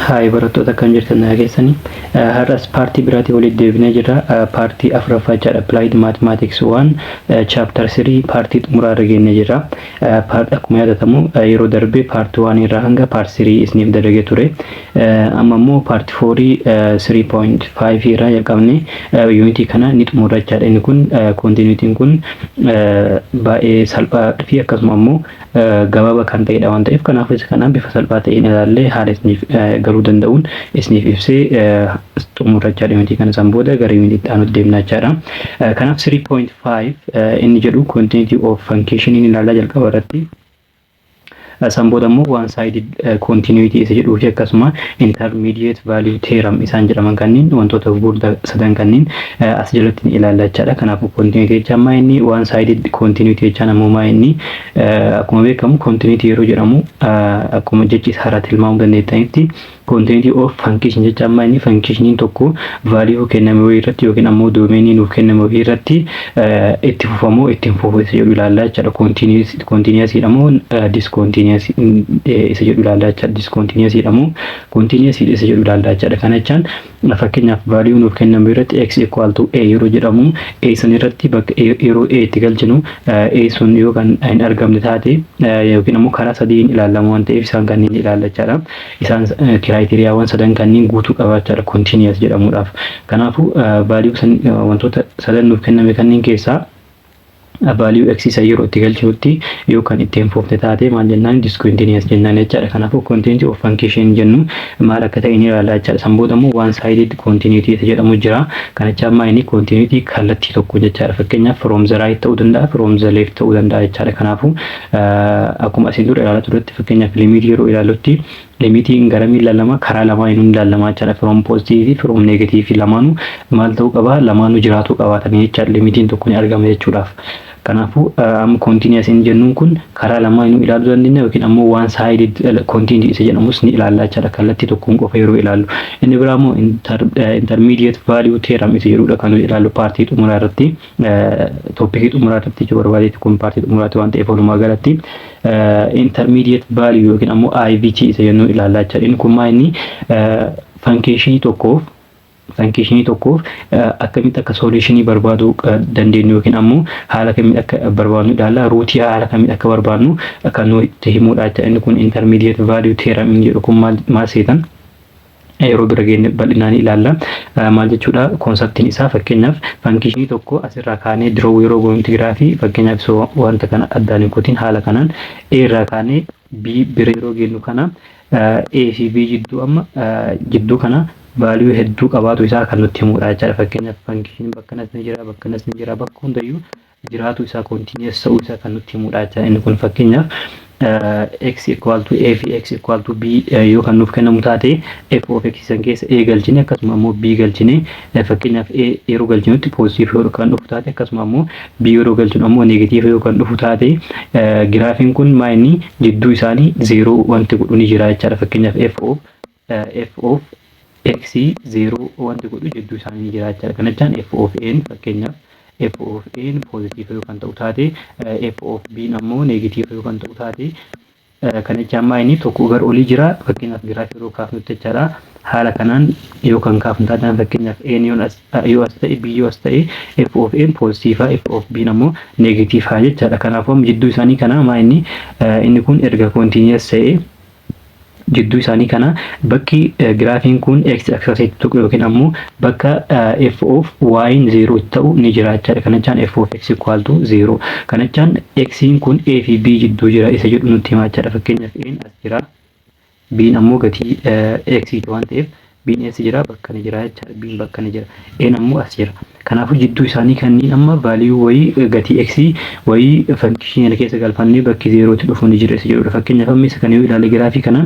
Hai barattoota kan jirtan nageessanii har'as paartii biraatii walitti deebinee jira. Paartii afuraffaa jedha Applied Mathematics 1 chapter 3 paartii xumuraa irra geenye jira. Akkuma yaadatamu yeroo darbee paartii 1 irraa hanga paartii 3 isiniif dalagee ture. Amma immoo paartii 4 3.5 irraa jalqabne yuunitii kana ni xumurra jechaadha. Inni kun kontinuitiin kun baay'ee salphaa fi akkasuma immoo gabaabaa kan ta'edha waan ta'eef kanaaf isa kana bifa salphaa ta'een ilaallee haala isiniif garuu danda'uun isiniif ibsee xumurra jechaadha. Yuunitii kana san booda gara yuunitii aanutti deemna jechaadha. Kanaaf 3.5 inni jedhu continuity of function ilaalaa jalqaba irratti. San booda immoo one sided continuity isa jedhuu fi akkasuma intermediate value theorem isaan jedhaman kanneen wantoota gurguddaa sadan kanneen as jalatti ni ilaalla jechaadha. Kanaafuu continuity jechaan maa inni one sided continuity jechaan ammoo maa inni akkuma beekamu continuity yeroo jedhamu akkuma jechi haaraa tilmaamuu dandeettanitti continuity of function jechaan maa inni functioniin tokko value kenname wayii irratti yookiin ammoo domainii nuuf kenname wayii irratti itti fufamoo ittiin fufu isa jedhu ilaalla jechaadha. Continuous jedhamoo discontinuous isa jedhu ilaalla jechaadha. Discontinuous jedhamoo continuous isa jedhu ilaalla jechaadha. Kana jechaan fakkeenyaaf value nuuf kenname irratti x equal to a yeroo jedhamu a san irratti bakka yeroo a itti galchinu a sun yoo kan hin argamne taate yookiin ammoo karaa sadiin ilaalamu waan ta'eef isaan kanneen ilaalla jechaadha. Isaan kiraayitiriyaawwan sadan kanneen guutuu qabaachaadha continuous jedhamuudhaaf. Kanaafuu value san wantoota sadan nuuf kenname kanneen keessaa value x isa yeroo itti galchinutti yoo kan ittiin fuufne taate maal jennaan discontinuous jennaan jechaadha. Kanaafuu continuity of function jennu maal akka ta'e ni ilaalla jechaadha. San booda immoo one sided continuity isa jedhamu jira. Kana jechaan maa inni continuity kallattii tokko jechaadha. Fakkeenyaaf from the right ta'uu danda'a, from the left ta'uu danda'a jechaadha. Kanaafuu akkuma asiin dura ilaalaa turetti fakkeenyaaf limit yeroo ilaallutti limitiin gara miila lama karaa lamaa inni ilaalamaa jechaadha. From positive fi from negative lamaanuu maal ta'uu qaba? Lamaanuu jiraatuu qabaatanii jechaadha. Limitiin tokko ni argama jechuudhaaf. Kanaafuu amma continuous inni jennuun kun karaa lamaa inni ilaaluu dandeenya yookiin ammoo one sided continuity isa jedhamus ni ilaalla jechaadha. Kallattii tokkoon qofa yeroo ilaallu. Inni biraa immoo intermediate value theorem isa jedhudha kan ilaallu paartii xumuraa irratti toopikii xumuraa irratti jechuu barbaadeetti kun paartii xumuraatti waan ta'eef walumaa galatti intermediate value yookiin ammoo IVT isa jennu ilaalla jechaadha. Inni kun maa inni function tokkoof akkamitti akka solutionii barbaaduu dandeenyu yookiin ammoo haala kamitti akka barbaadnu ilaalla. Ruutii haala kamitti akka barbaadnu kan nutti himudha jechaadha. Inni kun intermediate value theorem inni jedhu kun maal seetan yeroo bira geenne bal'inaan ilaalla. Maal jechuudha konseptiin isaa fakkeenyaaf function tokko asirraa kaanee draw yeroo goonti giraafii fakkeenyaaf wanta kana addaan hin kutin haala kanaan a irraa kaanee b bira yeroo geennu kana a fi b jidduu kana value hedduu qabaatu isaa kan nutti himudha jechaadha. Fakkeenyaaf function bakka kanas ni jira, bakka kanas ni jira, bakka hundayyuu jiraatu isaa continuous ta'uu isaa kan nutti himudha jechaadha. Inni kun fakkeenyaaf x equal to a fi x equal to b yoo kan nuuf kennamu taate f of x san keessa a galchine akkasuma ammoo b galchine fakkeenyaaf a yeroo galchinutti positive yoo kan dhufu taate akkasuma ammoo b yeroo galchinu ammoo negative yoo kan dhufu taate giraafiin kun maa inni jidduu isaanii 0 wanti godhu ni jira jechaadha. Fakkeenyaaf f of x 0 wanti godhu jidduu isaanii jira jechaadha. Kana jechaan f of n fakkeenyaaf f of n positive yoo kan ta'u taate f of b ammoo negative yoo kan ta'u taate kana jechaan maa inni tokko gara olii jira fakkeenyaaf giraafii yeroo kaafnutti jechaadha. Haala kanaan yoo kan kaafnu taatan fakkeenyaaf n yoo as ta'e b yoo as ta'e f of n positive f of b ammoo negative jechaadha. Kanaafuu jidduu isaanii kana maa inni kun erga continuous ta'e jidduu isaanii kana bakki giraafiin kun x axis tuqu yookiin ammoo bakka f of y 0 ta'u ni jira jechaadha. Kana jechaan f of x equal to 0. Kana jechaan x kun a fi b jidduu jira isa jedhu nutti himaa jechaadha. Fakkeenyaaf n as jira b ammoo gatii x waan ta'eef b as jira bakka ni jira jechaadha. b bakka ni jira n ammoo as jira. Kanaafuu jidduu isaanii kanneen amma value wayii gatii x wayii function keessa galfannee bakki 0 tti dhufu ni jira isa jedhudha. Fakkeenyaaf amma isa kana yoo ilaalle giraafii kana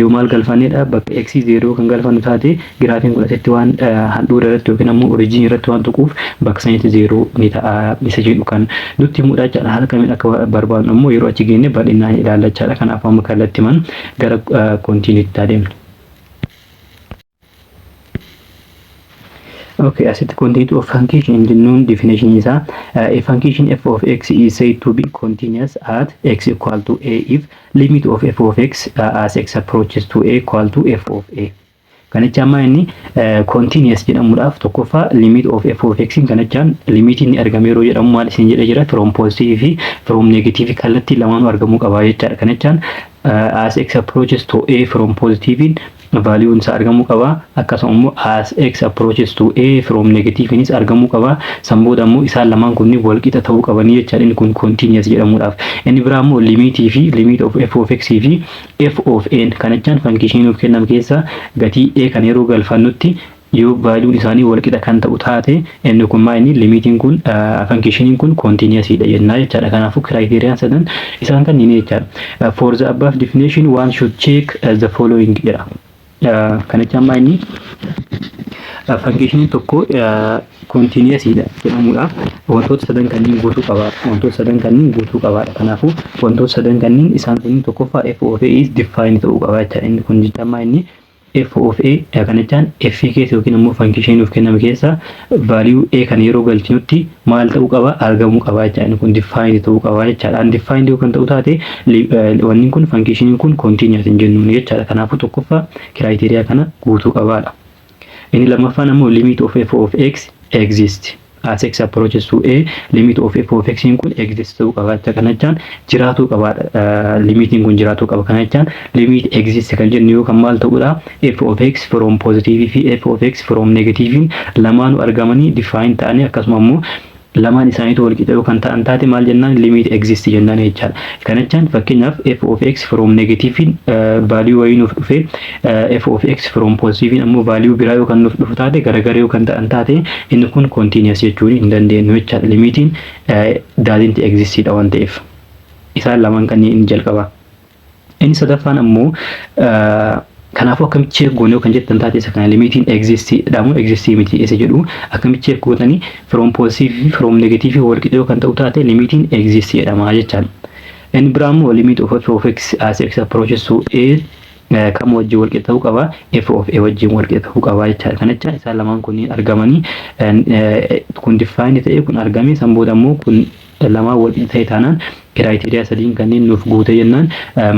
yoo maal galfanneedha bakka x 0 kan galfannu taate giraafiin kun asitti waan handhuura irratti yookiin ammoo origin irratti waan tuquuf bakka sanitti 0 ni ta'a isa jedhu kan nutti himudha jechaadha. Haala kamiin akka barbaadnu ammoo yeroo achi geenne bal'inaan ilaalla jechaadha. Kanaaf amma kallattii man gara continuity adeemna. Okay, as it continues of function in the known definition is a function f of x is said to be continuous at x equal to a if limit of f of x as x approaches to a equal to f of a. Kanachaan inni continuous jedhamuudhaaf tokkoffaa limit of f of x kanachaan limitiin argamee yeroo jedhamu maal isin jedha jira from positive fi from negative kallattii lamaanuu argamuu qaba jechaadha. Kanachaan as x approaches to a from positive value isaa argamuu qaba. Akkasuma immoo as x approaches to a from negative inis argamuu qaba. Sanbooda immoo isaan lamaan kunniin wal qixa ta'uu qabanii jechaadha. Inni kun continuous jedhamuudhaaf. Inni biraa immoo limit fi limit of f of x fi f of n kanachaan function of kennam keessa gatii a kan yeroo galfannutti yoo value isaanii wal qixa kan ta'u taate inni kun maayini limitiin kun function kun continuous dha jennaa jechaadha. Kanaafuu criteria sadan isaan kanneen jechaadha. For the above definition one should check the following jedha. Kanachaan maayini function tokko continuous dha jedhamuudhaaf wantoota sadan kanneen guutuu qaba. Wantoota sadan kanneen guutuu qaba. Kanaafuu wantoota sadan kanneen isaan kun tokkoffaa f of a is defined ta'uu qaba jechaadha. Inni kun jechuun maayini f of a kanachaan f keessa yookiin immoo function of kenname keessa value a kan yeroo galchinutti maal ta'uu qaba argamuu qaba jechaadha. Inni kun defined ta'uu qaba jechaadha. Undefined yoo kan ta'u taate wanni kun function kun continuous hin jennuun jechaadha. Kanaafuu tokkoffaa criteria kana guutuu qabaadha. Inni lammaffaan immoo limit of f of x exist as x approaches to a limit of f of x kun exist ta'uu qaba jecha kanachaan jiraatuu qaba. Limitiin kun jiraatuu qaba kanachaan limit exist kan jennu yoo kan maal ta'uudha f of x from positive fi f of x from negative lamaanuu argamanii define ta'anii akkasuma immoo lamaan isaaniitu wal qixa yoo kan ta'an taate maal jennaan limit exist jennaan jechaadha. Kanachaan fakkeenyaaf f of x from negative value wayii nuuf dhufe f of x from positive ammoo value biraa yoo kan nuuf dhufu taate garagara yoo kan ta'an taate inni kun continuous jechuun hin dandeenyu jechaadha. Limitiin doesn't exist dha waan ta'eef isaan lamaan kanneen jalqaba. Inni sadaffaan ammoo kanaafuu akkamitti check goonee kan jettan taate isa kana limitiin exist dhamu exist miti isa jedhu akkamitti check gootanii from positive from negative wal qixa yoo kan ta'u taate limitiin exist jedhama jechaadha. Inni biraa immoo limit of f of x as x approaches to a kam wajjin wal qixa ta'uu qaba f of a wajjin wal qixa ta'uu qaba jechaadha. Kanachaan isaan lamaan kunniin argamanii kun define ta'e kun argame sanbooda immoo kun lamaan wal qixa ta'e taanaan criteria sadiin kanneen nuuf guute jennaan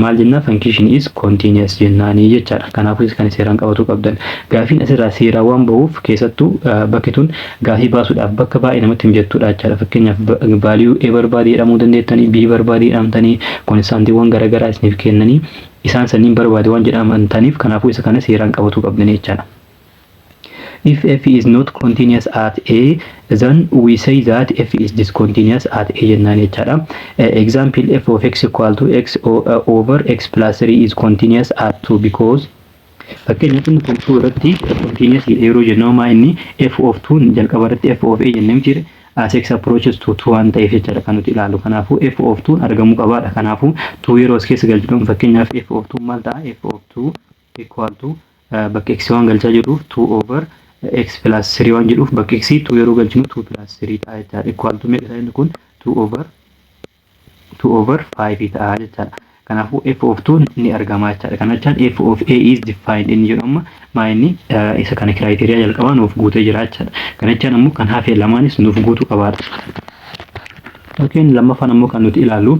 maal jennaa function is continuous jennaanii jechaadha. Kanaafuu kan seeraan qabatu qabdan. Gaafiin asirraa seeraa waan bahuuf keessattuu bakki tun gaafii baasuudhaaf bakka baay'ee namatti mijattuudha jechaadha. Fakkeenyaaf value a barbaadee jedhamuu dandeettanii b barbaadee jedhamtanii konstaantiiwwan garaagaraa isiniif kennanii isaan sanniin barbaade waan jedhamtaniif kanaafuu isa kana seeraan qabatu qabdan jechaadha. If f is not continuous at a, then we say that f is discontinuous at a jennaan jechaadha. Example f of x equal to x over x plus 3 is continuous at 2 because fakkeenyaaf inni kun 2 irratti continuous yeroo jennu maa inni f of 2 jalqaba irratti f of a jennee jira as x approaches to 2 waan ta'eef jechaadha kan nuti ilaalu. Kanaafuu f of 2 argamuu qabaadha. Kanaafuu 2 yeroo as keessa galchuudhaan fakkeenyaaf f of 2 maal ta'a f of 2 equal to bakka x waan galchaa jedhuuf 2 over x plus 3 waan jedhuuf bakka x 2 yeroo galchinu 2 plus 3 ta'a jechaadha. Equal to meeqa inni kun 2 over 5 ta'a jechaadha. Kanaafuu f of 2 ni argama jechaadha. Kanachaan f of a is defined inni jedhamu maa inni isa kana criteria jalqabaa nuuf guutee jira jechaadha. Kanachaan ammoo kan hafe lamaanis nuuf guutuu qabaata. Okay, lammaffaan ammoo kan nuti ilaallu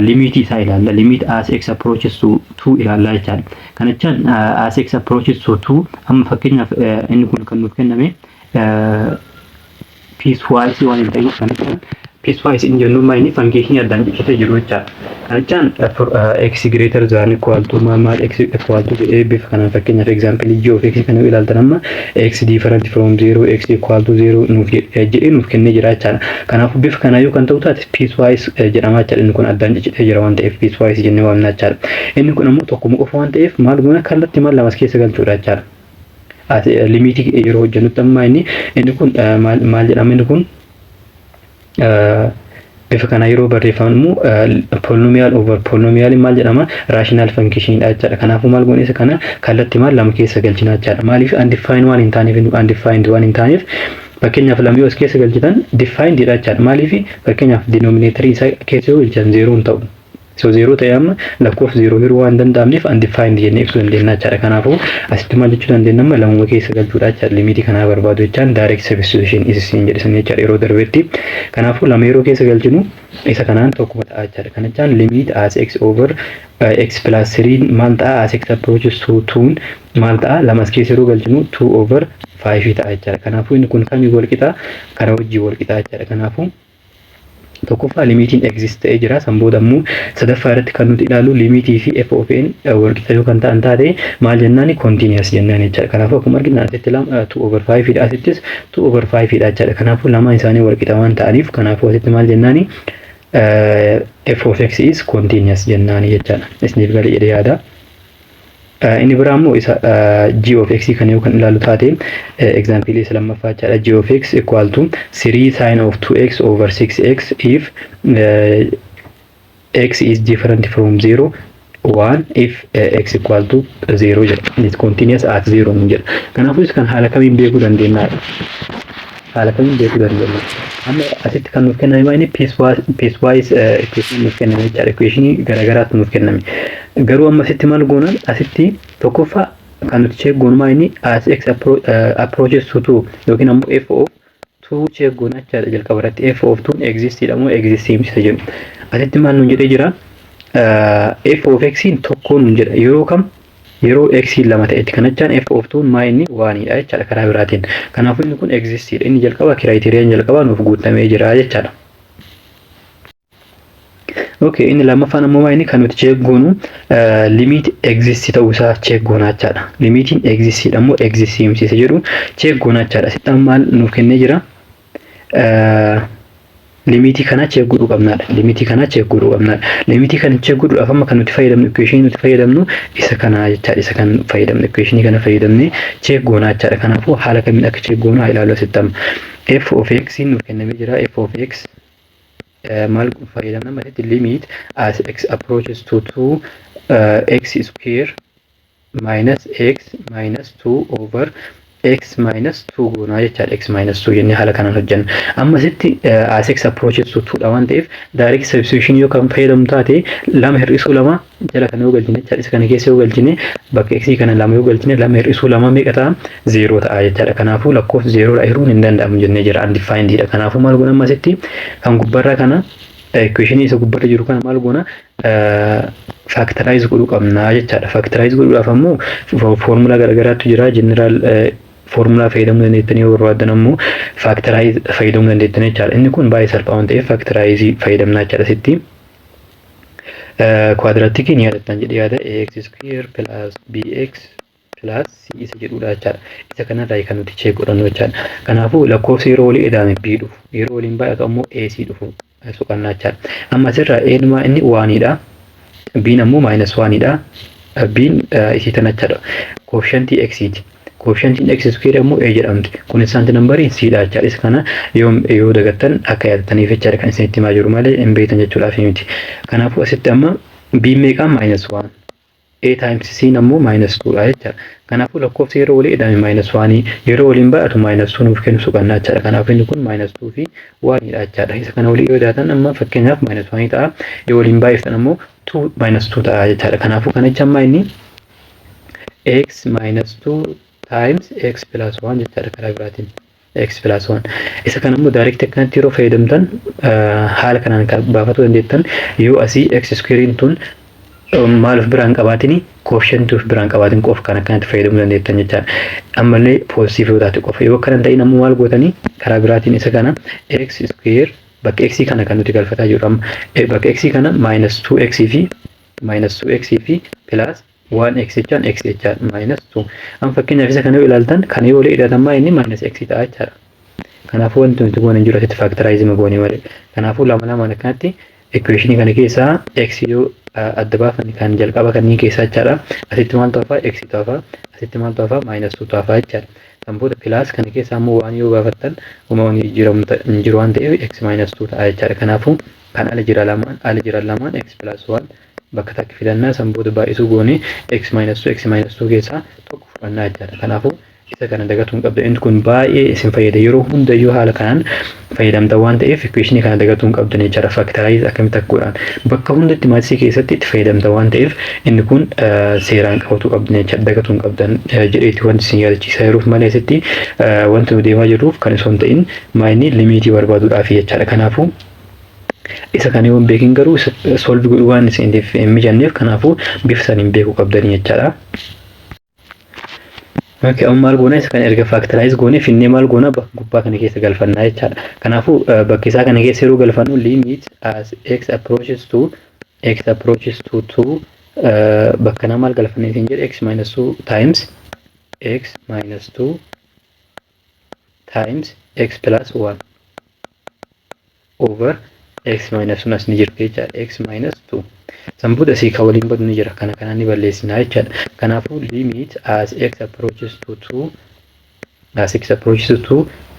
limit isaa ilaalla. Limit as x approaches to 2 ilaalla jechaadha. Kanachaan as x approaches to 2 amma fakkeenyaaf inni kun kan nuuf kenname piecewise waan hin ta'in kanachaan piecewise in jennu maa inni function addaan cicitee jiru jechaadha. Kanachaan x greater than equal to maal x equal to a bifa kana fakkeenyaaf example g of x kana ilaaltan amma x different from 0 x equal to 0 nuuf jedhee nuuf kennee jira jechaadha. Kanaafuu bifa kana yoo kan ta'u taate piecewise jedhama jechaadha. Inni kun addaan cicitee jira waan ta'eef piecewise jennee waamna jechaadha. Inni kun ammoo tokkuma qofa waan ta'eef maal goona kallattii maal lamas keessa galchuudha jechaadha. Limit yeroo hojjennutti amma inni kun maal jedhama inni kun bifa kana yeroo barreeffamu polynomial over polynomial maal jedhama rational function dha jechaadha. Kanaafuu maal goone isa kana kallattii maal lama keessa galchina jechaadha. Maaliif undefined waan hin taaneef undefined waan hin taaneef fakkeenyaaf lamii as keessa galchitan defined dha jechaadha. Maaliif fakkeenyaaf denominator isaa keessa yoo galchan 0 hin ta'u So 0 ta'e amma lakkoofsa 0 hiruu waan danda'amneef undefined jennee ibsuu dandeenya jechaadha. Kanaafuu asitti maal jechuu dandeenya amma lamuma keessa galchuudha jechaadha. Limitii kanaa barbaadu jechaan direct substitution isiin jedhisanii jechaadha yeroo darbetti. Kanaafuu lama yeroo keessa galchinu isa kanaan tokkuma ta'a jechaadha. Kana jechaan limit as x over x plus 3 maal ta'a as x approaches to 2 maal ta'a lamas keessa yeroo galchinu 2 over 5 ta'a jechaadha. Kanaafuu inni kun kamii wal qixa kana wajjii wal qixa jechaadha. Kanaafuu tokkoffaa limitiin exist ta'ee jira. San booda immoo sadaffaa irratti kan nuti ilaallu limitii fi f of n wal qixa yoo kan ta'an taate maal jennaani continuous jennaan jechaadha. Kanaafuu akkuma arginu asitti 2 over 5 dha, asittis 2 over 5 dha jechaadha. Kanaafuu lamaan isaanii wal qixa waan ta'aniif kanaafuu asitti maal jennaani f of x is continuous jennaani jechaadha. Isiniif galee jedhee yaada. Inni biraa immoo isa g of x kan yoo kan ilaalu taate example isa lammaffaa jechaadha. G of x equal to 3 sin of 2x over 6x if x is different from 0 1 if x equal to 0 jedha. It continuous at 0 jedha. Kanaafuu kan haala kamiin beekuu dandeenya? Haala kamiin beekuu dandeenya? Amma asitti kan nuuf kenname inni piecewise equation nuuf kenname jechaadha. Equationii garaagaraatu nuuf kenname. Garuu amma asitti maal goonaan asitti tokkoffaa kan nuti check goonu inni as x approaches to 2 yookiin ammoo f of 2 check goona jechaadha. Jalqaba irratti f of 2 exist dha moo exist himsisa jedhu. Asitti maal nuun jedhee jira? F of x tokkoon nuun jedha. Yeroo kam? Yeroo x lama ta'etti kana jechaan f of 2 maa inni 1 dha jechaadha karaa biraatiin. Kanaafuu inni kun exist dha. Inni jalqaba criteria jalqaba nuuf guutamee jira jechaadha. Okay, inni lammaffaan ammoo inni kan nuti check goonu limit exist ta'uu isaa check goona jechaadha. Limitiin exist dha moo exist himsisa jedhu check goona jechaadha. Asitti maal nuuf kennee jira? Limitii kana check godhuu qabnaadha. Limitii kana check godhuu qabnaadha. Limitii kana check godhuudhaaf amma kan nuti fayyadamnu equation nuti fayyadamnu isa kana jechaadha. Isa kan fayyadamnu equation kana fayyadamne check goona jechaadha. Kanaafuu haala kamiin akka check goonu haa ilaallu asitti amma. F of x nuuf kennamee jira. F of x maal fayyadamna malitti limit as x approaches to 2 x square minus x minus 2 over x minus 2 goona jechaadha. X minus 2 jennee haala kanaan hojjenna. Amma asitti as x approaches to 2 dha waan ta'eef direct substitution yoo kan fayyadamu taate lama hir'isuu lama jala kana yoo galchine jechaadha. Isa kana keessa yoo galchine bakka x kana lama yoo galchine lama hir'isuu lama meeqa ta'a? 0 ta'a jechaadha. Kanaafuu lakkoofsa 0 dha hiruun hin danda'amu jennee jira. Undefined dha. Kanaafuu maal goona amma asitti kan gubbarraa kana equation isa gubbarra jiru kana maal goona factorize godhuu qabna jechaadha. Factorize godhuudhaaf ammoo formula garaagaraatu jira. General formula fayyadamuu dandeettanii yoo barbaadan ammoo factorize fayyadamuu dandeettanii jechaadha. Inni kun baay'ee salphaa waan ta'eef factorize fayyadamnaa jechaadha. Asitti quadratic ni yaadattan jedhee yaada ax square plus bx plus c isa jedhudha jechaadha. Isa kanarraa kan nuti check godhannu jechaadha. Kanaafuu lakkoofsa yeroo walii edaame b dhufu yeroo waliin baay'atu ammoo ac dhufu suqannaa jechaadha. Amma asirraa eenyumaa inni 1 dha. B'n ammoo minus 1 dha. B'n isii tana jechaadha. Quotient x ti. Quotient x square ammoo a jedhamti. Kun isaanti nambarii c dha jechaadha. Isa kana yoo dagattan akka yaadataniif jechaadha kan isinitti himaa jiru malee hin beektan jechuudhaaf miti. Kanaafuu asitti amma b meeqaan minus 1 a times c ammoo minus 2 dha jechaadha. Kanaafuu lakkoofsa yeroo walii edaame minus 1 yeroo waliin baay'atu minus 2 nuuf kennu suqannaa jechaadha. Kanaafuu inni kun minus 2 fi 1 dha jechaadha. Isa kana walii yoo daatan amma fakkeenyaaf minus 1 ta'a. Yoo waliin baay'iftan ammoo 2 minus 2 ta'a jechaadha. Kanaafuu kana jecha amma inni x minus 2 times x plus 1 jechaadha karaa biraatiin. X plus 1 isa kana immoo direct akkanatti yeroo fayyadamtan haala kanaan kan baafatu dandeettan yoo asii x square tun maal of biraan qabaatini quotient of biraan qabaatin qof kan akkanatti fayyadamuu dandeettan jechaadha. Ammallee positive yoo taate qofa yoo kana ta'in ammoo maal gootanii karaa biraatiin isa kana x square bakka x kana kan nuti galfataa jirru amma bakka x kana minus 2x fi minus 2x fi plus 1x jechaan x jechaan minus 2. Amma fakkeenyaaf isa kana yoo ilaaltan kana yoo hidhatan inni minus x ta'a jechaadha. Kanaafuu wanti nuti goone jiru asitti factorize goone malee. Kanaafuu lama akkanatti equation kana keessaa x yoo adda baafan kan jalqaba kanneen keessaa jechaadha. Asitti maal ta'aa x ta'aa asitti maal ta'aa minus 2 ta'aa jechaadha. Kan booda plus kana keessaa ammoo waan yoo baafattan uumamaan jiru waan ta'eef x minus 2 ta'aa jechaadha. Kanaafuu kan ala jira lamaan x plus 1 bakka takka filannaa san booda baay'isuu goone x minus 2 keessaa tokko fudhannaa jechaadha. Kanaafuu isa kana dagatuun qabda. Inni kun baay'ee isin fayyada yeroo hundayyuu haala kanaan fayyadamta waan ta'eef equation kana dagatuun qabdan jechuudha. Factorize akkamitti akka godhan bakka hundatti maatisii keessatti itti fayyadamta waan ta'eef inni kun seeraan qabatu qabdan jechuudha. Dagatuun qabdan jedheetti wanti isin yaadachiisa yeruuf malee sitti wanti nu deemaa jirruuf kan osoo hin ta'in maayinni limiitii barbaaduudhaaf jechuudha. Kanaafuu isa kana yoon beekin garuu solve godhuu waan isiniif hin mijanneef kanaafuu bifa saniin beekuu qabdan jechuudha. Okay, amma maal goona isa kana erga factorize goone finnee maal goona bakka gubbaa kana keessa galfannaa jechaadha. Kanaafuu bakka isaa kana keessa yeroo galfannu limit as x approaches to 2 bakka kana maal galfannee isin jedhe x minus 2 times x minus 2 times x plus 1 over x minus 1 as ni jiru jechaadha. X minus 2 sambuudha si ka waliin badu ni jira kana kanaan ni balleessinaa jechaadha. Kanaafuu limit as x approaches to 2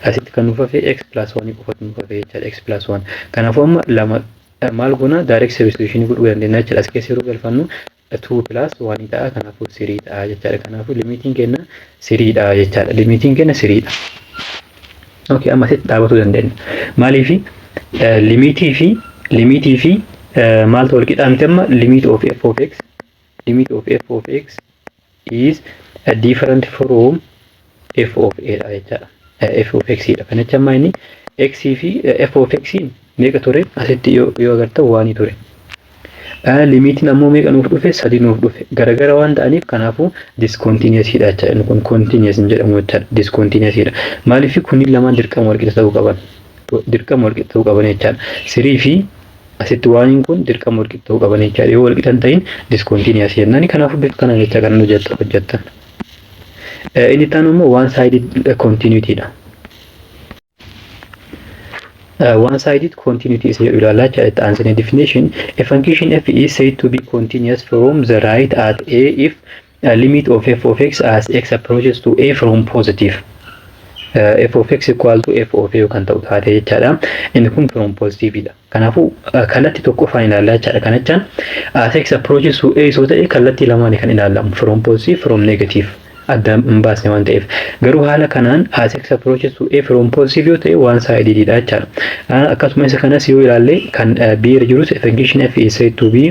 asitti kan nuuf hafe x plus 1 qofatu nuuf hafe jechaadha. X plus 1 kanaafuu amma lama maal goona direct substitution godhuu dandeenya jechaadha. As keessa yeroo galfannu 2 plus 1 ta'a kanaafuu 3 ta'a jechaadha. Kanaafuu limitiin keenya 3 dha jechaadha. Limitiin keenya 3 dha. Okay, amma asitti dhaabatu dandeenya. Maaliif limitii fi maaltu wal qixaa miti amma limit of f of x is different from f of a dha jechaadha. F of x dha. Kanacha amma inni x fi f of x meeqa ture asitti yoo agarta waanii ture. Limitiin ammoo meeqa nuuf dhufe 3 nuuf dhufe garagara waan ta'aniif kanaafuu discontinuous dha jechaadha. Kun continuous hin jedhamu jechaadha. Discontinuous dha. Maaliif kunniin lamaan dirqama wal qixa ta'uu qaban. Dirqama wal qixa ta'uu qaban jechaadha. 3 fi asitti waaniin kun dirqama wal qixa ta'uu qaban jechaadha. Yoo wal qixa hin ta'in discontinuous jennaan. Kanaafuu bifa kana jecha kan hojjettan. Inni taan immoo one sided continuity dha. One-sided continuity is ilaalaa jechaadha. Answer definition. A function f is said to be continuous from the right at a if limit of f of x as x approaches to a from positive. F of x equal to f of a kan ta'u taate jechaadha. Inni kun from positive dha. Kanaafuu kallattii tokko faan ilaalaa jechaadha. Kanachaan as x approaches to a soo ta'e kallattii lamaan kan ilaalamu from positive from negative. Adda hin baasne waan ta'eef garuu haala kanaan as x approaches to a from positive yoo ta'e one sided dha jechaadha. Akkasuma isa kanas yoo ilaalle kan b irra jirus function f is said to be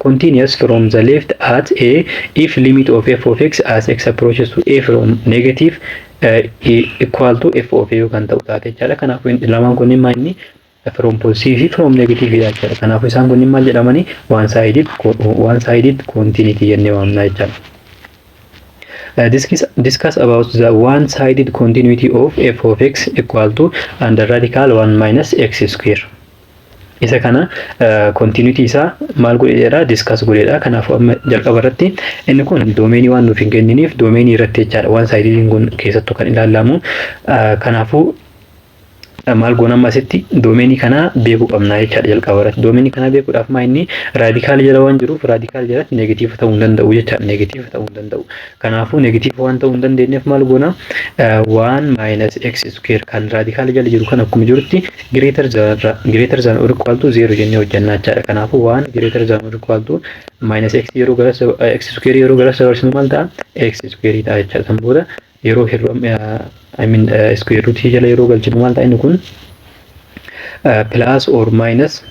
continuous from the left at a if limit of f of x as x approaches to a from negative equal to f of a kan ta'u taate jechaadha. Kanaafuu lamaan kunniin maal inni from positive from negative dha jechaadha. Kanaafuu isaan kunniin maal jedhamani one sided continuity jennee waamna jechaadha. Discuss about the one-sided continuity of f of x equal to under radical 1 minus x square. Isa kana continuity isaa maal godheedha discuss godheedha. Kanaafuu amma jalqaba irratti inni kun doomeenii waan nuuf hin kenniniif doomeenii irratti jechaadha. One-sided kun keessattuu kan ilaalamu. Kanaafuu maal goona amma asitti doomeenii kana beekuu qabna jechaadha jalqaba irratti. Doomeenii kana beekuudhaaf maa inni raadikaal jala waan jiruuf raadikaal jalatti negatiiv ta'uu hin danda'u jechaadha. Negatiiv ta'uu hin danda'u. Kanaafuu negatiiv waan ta'uu hin dandeenyeef maal goona 1 minus x square kan raadikaal jala jiru kan akkuma jirutti greater than or equal to 0 jennee hojjannaa jechaadha. Kanaafuu 1 greater than or equal to minus x yeroo gara x square yeroo gara dabarsinu maal ta'a x square ta'a jechaadha. San booda yeroo square root jala yeroo galchinu maal ta'a inni kun plus or minus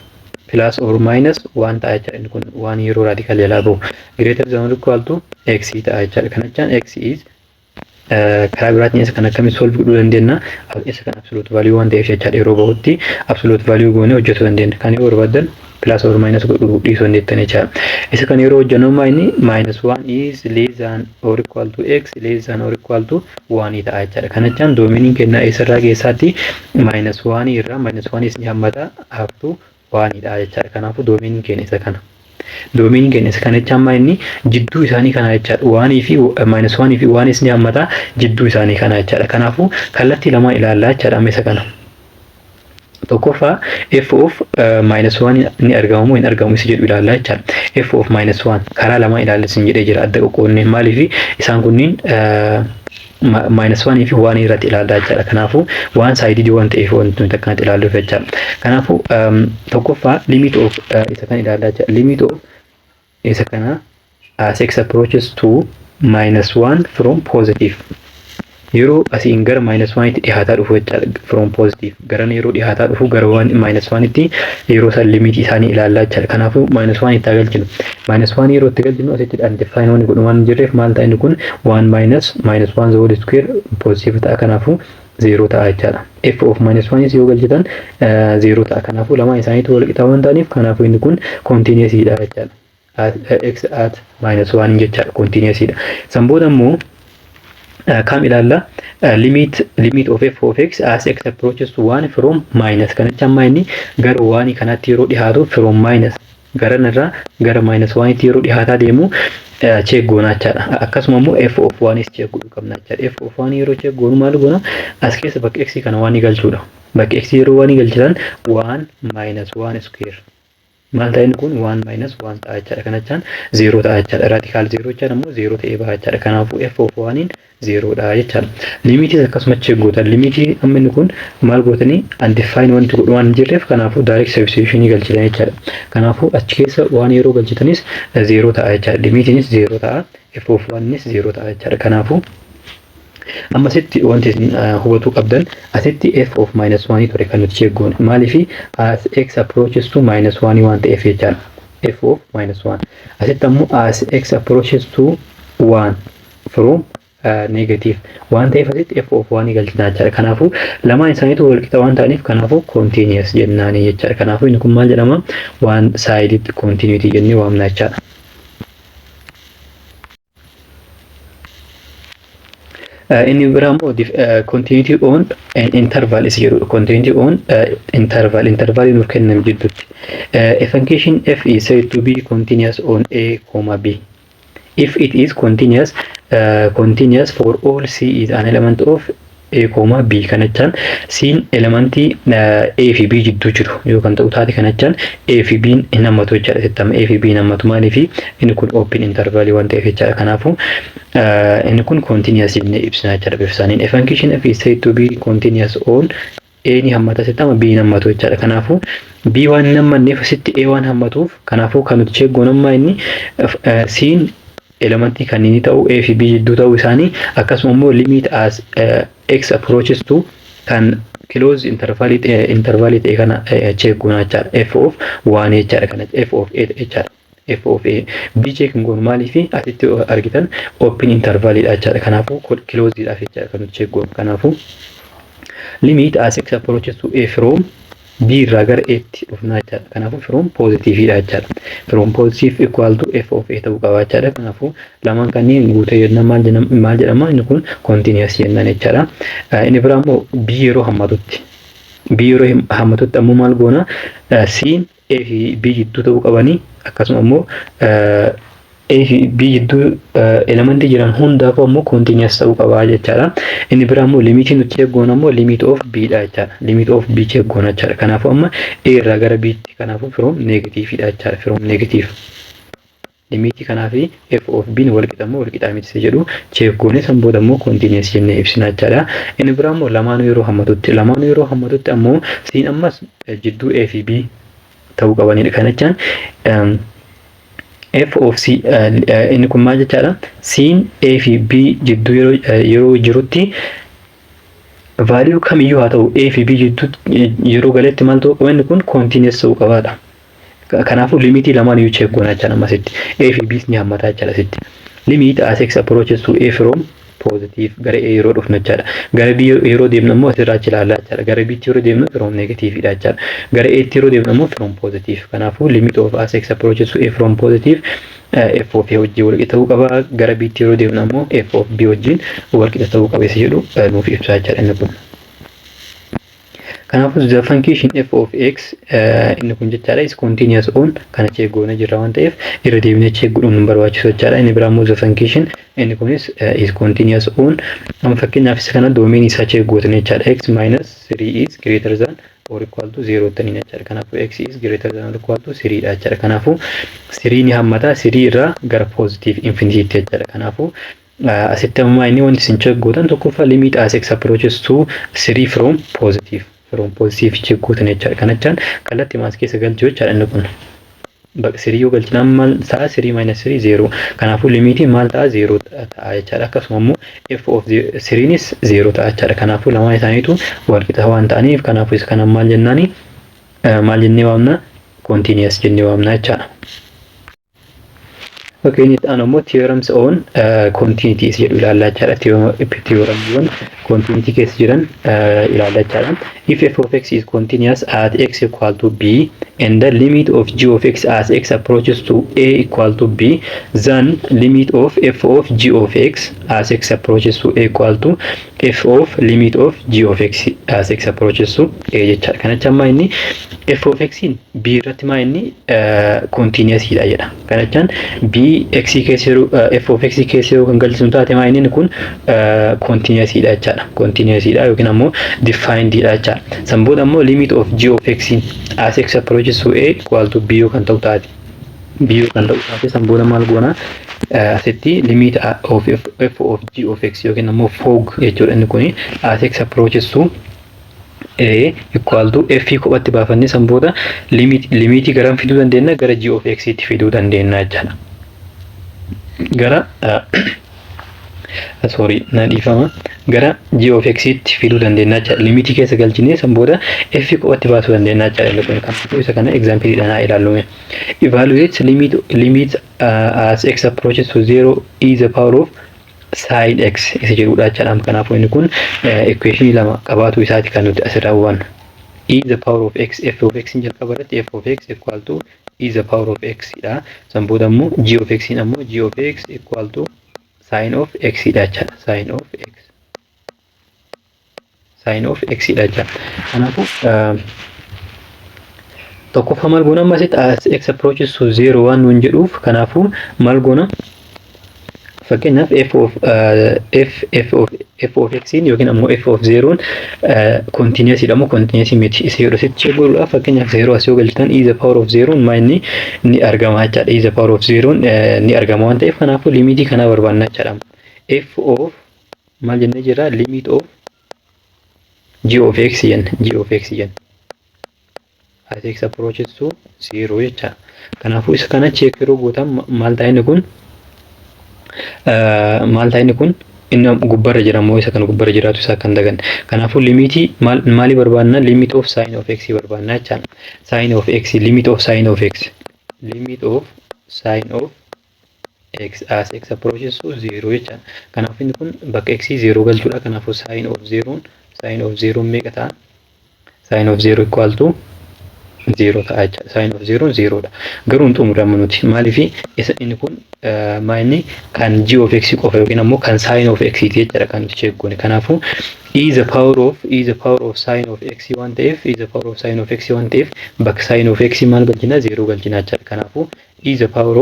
1 ta'a jechaadha. Inni kun 1 yeroo radical jalaa bahu greater than or equal to x ta'a jechaadha. Kanachaan x is karaa biraatiin isa kan akkamitti solve godhuu dandeenya. Isa kan absolute value waan ta'eef jechaadha. Yeroo bahutti absolute value goone hojjetuu dandeenya. Kan yoo barbaadan plus or minus godhuu dhiisuu dandeettan jechaadha. Isa kan yeroo hojjennu inni minus 1 is less than or equal to x less than or equal to 1 ta'a jechaadha. Kanachaan doomeniin kennaa eessarraa keessaatti minus 1 irraa minus 1 is ni hammata up to 1 ta'a jechaadha. Kanaafuu doomeniin keenya isa kana. Doomeniin keenya isa kanachaan maa inni jidduu isaanii kana jechaadha. 1 fi minus 1 fi 1 is ni hammata jidduu isaanii kana jechaadha. Kanaafuu kallattii lamaan ilaallaa jechaadha amma isa kana. Tokkoffaa f of minus 1 ni argamu hin argamu isa jedhu ilaallaa jechaadha. F of minus 1 karaa lamaan ilaallisin jedhee jira adda qoqqoodne maaliif isaan kunniin minus 1 fi 1 irratti ilaallaa jechaadha. Kanaafuu one sided waan ta'eef wanti nuti akkanatti ilaalluuf jechaadha. Kanaafuu tokkoffaa limit of isa kan ilaallaa jechaadha. Limit of isa kana as x approaches to minus 1 from positive. yeroo asiin gara -1 tti dhihaataa dhufu jechaadha from positive gara yeroo dhihaataa dhufu gara -1 tti yeroo san limit isaanii ilaallaa jechaadha. Kanaafuu -1 itti galchinu. -1 yeroo itti galchinu asitti undefined waan godhu waan jirreef maal ta'a inni kun 1 minus -1 the whole square positive ta'a. Kanaafuu 0 ta'a jechaadha. F of -1 yoo galchitan 0 ta'a. Kanaafuu lamaan isaaniitu wal qixa waan ta'aniif kanaafuu inni kun continuous dha jechaadha. X at -1 jechaadha continuous dha. San booda immoo kam ilaalla limit of f of x as x approaches to 1 from minus kanatti amma inni gara 1 kanatti yeroo dhihaatu from minus gara narraa gara -1 tti yeroo dhihaataa deemu check goona jechaadha. Akkasuma immoo f of 1 is check godhuu qabna jechaadha. F of 1 yeroo check goonu maal goona as keessa bakka x kana 1 galchuudha. Bakka x yeroo 1 galchitan 1 minus 1 square maal ta'e inni kun 1 minus 1 ta'a jechaadha. Kanachaan 0 ta'a jechaadha. Radical 0 jechaan immoo 0 ta'ee baha jechaadha. Kanaafuu f of 1 0 dha jechaadha. Limitii akkasuma check gootan. Limitii amma inni kun maal gootanii undefined wanti godhu waan jirreef kanaafuu direct substitution galchitan jechaadha. Kanaafuu achi keessa waan yeroo galchitanis 0 ta'a jechaadha. Limitiinis 0 ta'a. F of 1 nis 0 ta'a jechaadha. Kanaafuu amma asitti wanti hubatuu qabdan asitti f of -1 ture kan nuti cheeggoon maaliif as x approaches to -1 waan ta'eef jechaadha. F of -1 asitti ammoo as x approaches to 1 from negative waan ta'eef asitti f of 1 galchinaa jechaadha. Kanaafuu lamaan isaaniitu wal qixa waan ta'aniif kanaafuu continuous jennaanii jechaadha. Kanaafuu inni kun maal jedhama waan sided continuity jennee waamna jechaadha. Inni biraa immoo continuity on interval is jedhu continuity on interval nuuf kenname jidduutti a function f is said to be continuous on a comma b if it is continuous for all c is an element of a comma b kanachaan siin elementii a fi b jidduu jiru yoo kan ta'u taate kanachaan a fi b hin hammatu jechaadha. Sittama a fi b hin hammatu maaliif inni kun open interval waan ta'eef jechaadha. Kanaafuu inni kun continuous jennee ibsina jechaadha bifsaaniin. A function f is said to be continuous on a ni hammata sittama b hin hammatu jechaadha. Kanaafuu b waan hin hammanneef asitti a waan hammatuuf kanaafuu kan nuti cheeggoon amma inni siin elementii kan inni ta'u a fi b jidduu ta'uu isaanii akkasuma immoo limit as x approaches to kan close interval ta'e kana cheeggoon jechaadha. F of 1 jechaadha kana f of 8 jechaadha. F of a b check goon maaliif asitti argitan open interval dha jechaadha. Kanaafuu close dha jechaadha kan nuti cheeggoon. Kanaafuu limit as x approaches to a from b irraa gara a tti dhufna jechaadha. Kanaafuu from positive dha jechaadha. From positive equal to f of a ta'uu qaba jechaadha. Kanaafuu lamaan kanneen guutee jennan maal jedhama inni kun continuous jennan jechaadha. Inni biraa immoo b yeroo hammatutti ammoo maal goona siin a fi b jidduu ta'uu qabanii akkasuma immoo a fi b jidduu elementii jiran hundaaf ammoo continuous ta'uu qaba jechaadha. Inni biraa immoo limitiin nuti cheeggoon ammoo limit of b dha jechaadha. Limit of b cheeggoon jechaadha. Kanaafuu amma a irraa gara b tti kanaafuu from negative dha jechaadha. From negative limitii kanaafi f of b wal qixa ammoo wal qixaa miti jedhu cheeggoon san booda ammoo continuous jennee ibsina jechaadha. Inni biraa immoo lamaanuu yeroo hammatutti ammoo siin ammas jidduu a fi b ta'uu qabanidha. Kanachaan f of c inni kun maal jechaadha siin a fi b jidduu yeroo jirutti value kamiyyuu haa ta'u a fi b jidduu yeroo galetti maal ta'uu qaba inni kun continuous ta'uu qabaadha. Kanaafuu limitii lamaan iyyuu cheeggoon jechaadha amasitti a fi b ni hammataa jechaadha asitti. Limit as x approaches to a from positive gara a yeroo dhufnu jechaadha. Gara b yeroo deemnu ammoo asirraa achi ilaallaa jechaadha. Gara b tti yeroo deemnu from negative dha jechaadha. Gara a tti yeroo deemnu ammoo from positive. Kanaafuu limit of as x approaches to a from positive f of a wajjin wal qixa ta'uu qaba. Gara b tti yeroo deemnu ammoo f of b wajjin wal qixa ta'uu qaba isa jedhu nuuf ibsaa jechaadha inni kun. Kanaafuu the function f of x inni kun jechaadha is continuous on kana cheeggoona jirra waan ta'eef irra deemnee cheegguudhuun nu barbaachisu jechaadha. Inni biraa immoo the function inni kunis is continuous on amma fakkeenyaaf isa kana domain isaa cheeggootne jechaadha. X minus 3 is greater than or equal to 0 ta'anii jechaadha. Kanaafuu x is greater than or equal to 3 dha jechaadha. Kanaafuu 3 ni hammata 3 irraa gara positive infinity jechaadha. Kanaafuu asitti amma inni wanti isin cheeggootan tokkoffaa limit as x approaches to 3 from positive cheeggootne jechaadha. Kanachaan kallattii maas keessa galchuu jechaadha inni kun. bakka 3 yoo galchinaan maal ta'a 3 minus 3 0 kanaafuu limitiin maal ta'a 0 ta'a jechaadha akkasuma immoo f of 3nis 0 ta'a jechaadha kanaafuu lamaan isaaniitu wal qixa waan ta'aniif kanaafuu isa kana maal jennaani maal jennee waamna continuous jennee waamna jechaadha. Okay, inni itti aanu immoo theorems on continuities jedhu ilaallaa jechaadha. Theoremsiiwwan continuity keessa jiran ilaallaa jechaadha. If f of x is continuous at x equal to b and the limit of g of x as x approaches to a equal to b, then limit of f of g of x as x approaches to a equal to f of limit of g of x as x approaches to a jechaadha. Kanatti amma inni f of x in b irratti maa inni continuous dha jedha. Kanachaan b x keessa jiru f of x keessa jiru kan galchinu taate maa inni kun continuous dha jechaadha. Continuous dha yookiin ammoo defined dha jechaadha. Sanbooda ammoo limit of g of x as x approaches to a equal to b kan ta'u taate. B kan ta'u taate sanbooda maal goona asitti limit of f of g of x yookiin ammoo fog jechuudha inni kuni as x approaches to a equal to f kophatti baafannee sanbooda limiti garam fiduu dandeenya gara g of x itti fiduu dandeenya jechaadha. Gara sorry na dhiifama gara g of x itti fiduu dandeenya jechaadha. Limiti keessa galchinee sanbooda f kophatti baasuu dandeenya jechaadha. Kan isa kana example dhaan ilaallume. Evaluate limit as x approaches to 0 e the power of sin x isa jedhudha jechaadha. Kanaafuu inni kun equation lama qabaatu isaati kan nuti asirraa hubannu. E the power of x f of x jalqaba irratti f of x equal to e the power of x dha. Sanbooda ammoo g of x ammoo g of x equal to sin of x dha jechaadha. Sin of x. Sin of x dha jechaadha. Kanaafuu tokkoffaa maal goona amma asitti as x approaches to 0 waan nuun jedhuuf kanaafuu maal goona fakkeenyaaf f of x yookiin ammoo f of 0 continuous dha moo continuous miti isa yoo asitti godhuudhaaf fakkeenyaaf 0 as yoo galchitan e the power of 0 maa inni ni argama jechaadha. E the power of 0 ni argama waan ta'eef kanaafuu limitii kana barbaanna jechaadha. F of maal jennee jira limit of g of x yen as x approaches to 0 jechaadha. Kanaafuu isa kana check yeroo gootan maal ta'e inni kun inni gubbarra jira moo isa kan gubbarra jiraatu isa kan dagan. Kanaafuu limiti maali barbaanna limit of sin of x barbaanna jechaadha. Sin of x limit of sin of x as x approaches to 0 jechaadha. Kanaafuu inni kun bakka x 0 galchuudha. Kanaafuu sin of 0 meeqa ta'a? Sin of 0 equal to 0 ta'a jechaadha. Sin of 0 0 dha. Garuu hin xumuramnu nuti maaliif isa inni kun maa inni kan g of x qofa yookiin ammoo kan sin of x jechaadha kan nuti check goone. Kanaafuu e the power of sin of x waan ta'eef bakka sin of x maal galchina 0 galchina jechaadha. Kanaafuu e the power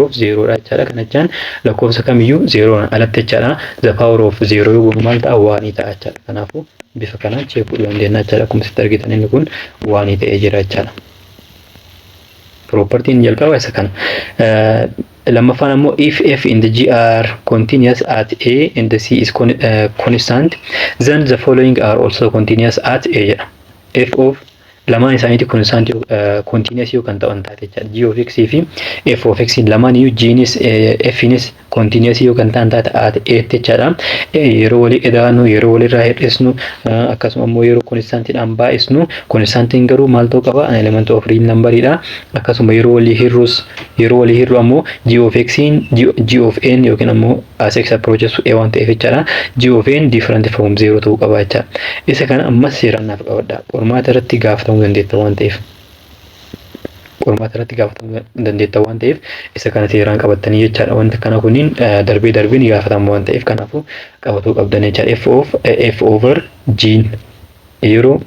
of 0 dha jechaadha. Kanachaan lakkoofsa kamiyyuu 0 alatti jechaadha. The power of 0 yoo goonu maal ta'a 1 ta'a jechaadha. Kanaafuu bifa kanaan check godhuu dandeenya jechaadha. Akkuma sitti argitan inni kun 1 ta'ee jira jechaadha. Propertiin jalqaba isa kana. Lammaffaan ammoo if f in the g are continuous at a and the c is constant, then the following are also continuous at a jedha. F of lamaan isaaniitti constant continuous yoo kan ta'an taate jechaadha. G of x fi f of x lamaan iyyuu gnis fnis continuous yoo kan ta'an taate at a jechaadha. Yeroo walii edaanu yeroo walirraa hir'isnu akkasuma immoo yeroo constantidhaan baay'isnu constantiin garuu maal ta'uu qaba element of real number dha. Akkasuma yeroo walii hirru ammoo g of x g of n yookiin ammoo as x approaches to a waan ta'eef jechaadha. G of n different from 0 ta'uu qaba jechaadha. Isa kana ammas seeraan naaf qabadha. Qormaata irratti gaafatamuu dandeetta waan ta'eef isa kana seeraan qabattanii jechaadha. Wanta kana kuniin darbee ni gaafatamu waan ta'eef kanaafuu qabatuu qabdan jechaadha. F over g yeroo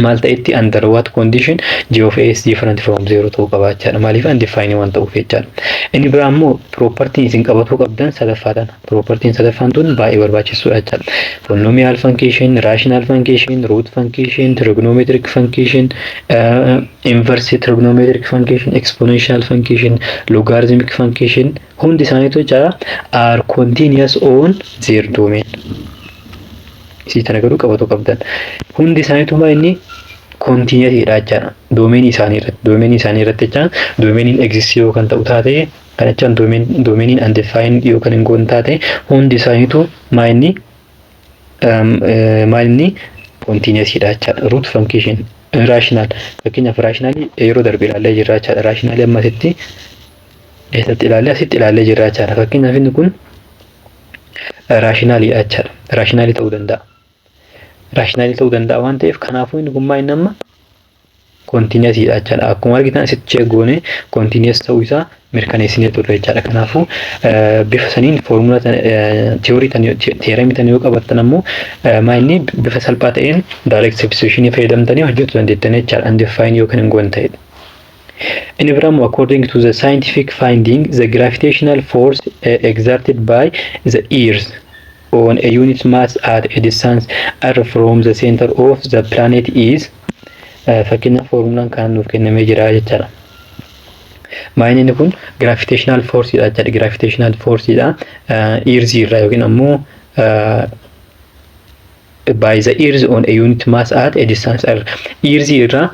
maal ta'etti under what condition g of a is different from 0 ta'uu qaba jechaadha. Maaliif undefined waan ta'uuf jechaadha. Inni biraa immoo propertiin isin qabatuu qabdan sadaffaadhaan. Propertiin sadaffaan tun baay'ee barbaachisuudha jechaadha. Polynomial function, rational function, root function, trigonometric function, inverse trigonometric function, exponential function, logarithmic function hundi isaaniitu jechaadha are continuous on their domain. Isi tana garuu qabatuu qabdan. Hundi isaaniitu maa inni continuous dha jechaadha. Domain isaanii irratti jecha domain exist yoo kan ta'u taate kan jechaan domain undefined yoo kan hin goon taate hundi isaaniitu maal inni continuous dha jechaadha. Root function rational fakkeenyaaf rational yeroo darbe ilaallee jirra jechaadha. Rational ammasitti eessatti ilaallee asitti ilaallee jirra jechaadha. Fakkeenyaaf inni kun rational dha jechaadha. Rational ta'uu danda'a. Rational ta'uu danda'a waan ta'eef kanaafuu inni kun maal nama continuous dha jechaadha. Akkuma argitan asitti check goone continuous ta'uu isaa mirkaneessinee turre jechaadha. Kanaafuu bifa saniin foormula theorem tan yoo qabattan ammoo maal inni bifa salphaa ta'een direct substitution fayyadamtanii hojjechuu dandeettan jechaadha. Undefined yookaan hin goon ta'edha. In Ibrahim, according to the scientific finding, the gravitational force exerted by the earth on a unit mass at a distance r from the center of the planet is fakkeenya formulaan kan nuuf kennamee jira jechaadha. Maayini inni kun gravitational force dha jechaadha. Gravitational force dha earth irraa yookiin ammoo by the earth on a unit mass at a distance r. Earth irraa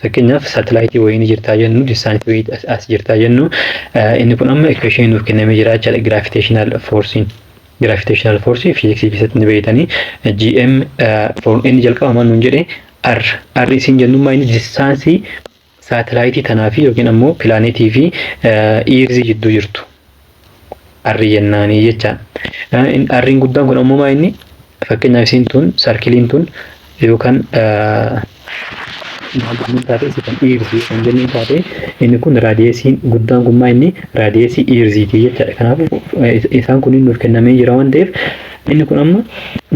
fakkeenyaaf satellite wayini jirtaa jennu distance way as jirtaa jennu inni kun amma equation nuuf kennamee jira jechaadha. Gravitational force physics keessatti ni beeytanii gm inni jalqaba maal nuun jedhe r isin jennu maayini distance satellite tanaafi yookiin ammoo planetii fi earth jidduu jirtu r jennaanii jechaadha. R'n guddaan kun ammoo maayini fakkeenyaaf isin tun sarkiliin tun yookaan maal taate sitan earth kan jennu taate inni kun raadiyeesiin guddaan kun maayini raadiyeesii earthiti jechaadha. Kanaafuu isaan kun nuuf kennamee jira waan ta'eef inni kun amma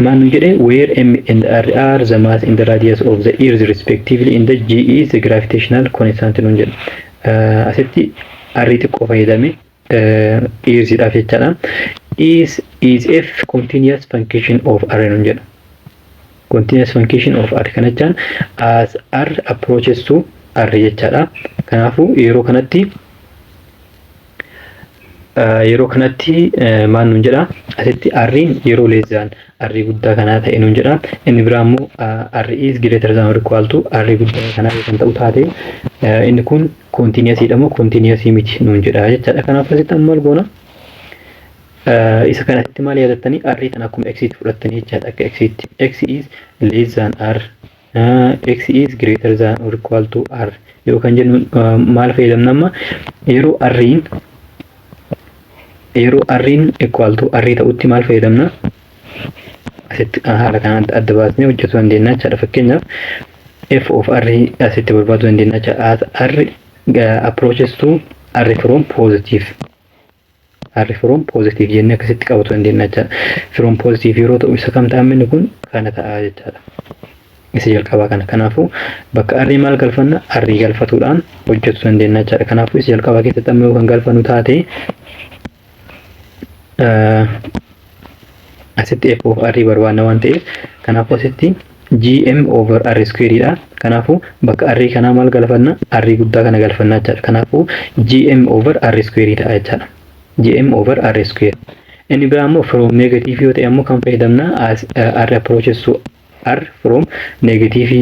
maal nu jedhe where m and r are the mass in the radius of the earth respectively in the g is the gravitational constant nu jedhe. Asitti r xiqqoo fayyadame earth dhaaf jechaadha. is f continuous function of r nu jedhe. Continuous function of r kana jechaan as r approaches to r jechaadha. Kanaafuu yeroo kanatti maal nuun jedha asitti r'n yeroo leessaan r guddaa kanaa ta'e nuun jedha. Inni biraa immoo r is greater than or equal to r guddaa kanaa kan ta'u taate inni kun continuous dha moo continuous miti nuun jedha jechaadha. Kanaaf asitti amma maal goona isa kanatti maal yaadattanii r tan akkuma x fudhattanii jechaadha. Akka x is less than r x is greater than or equal to r yoo kan jennu maal fayyadamna amma yeroo r'n equal to r ta'utti maal fayyadamna asitti haala kanaan adda baasnee hojjechuu dandeenya jechaadha. Fakkeenyaaf f of r asitti barbaaduu dandeenya jechaadha. As r approaches to r from positive jennee akkasitti qabatu dandeenya jechaadha. From positive yeroo ta'u isa kam ta'amni kun kana ta'a jechaadha. Isa jalqabaa kana. Kanaafuu bakka r maal galfanna r galfatuudhaan hojjechuu dandeenya jechaadha. Kanaafuu isa jalqabaa keessatti amma yoo kan galfannu taate asitti f of r barbaanna waan ta'eef kanaafuu asitti gm over r square dha. Kanaafuu bakka r kanaa maal galfanna r guddaa kana galfanna jechaadha. Kanaafuu gm over r square dha jechaadha. gm over r square. Inni biraa immoo from negative yoo ta'e ammoo kan fayyadamna as r approaches to r from negative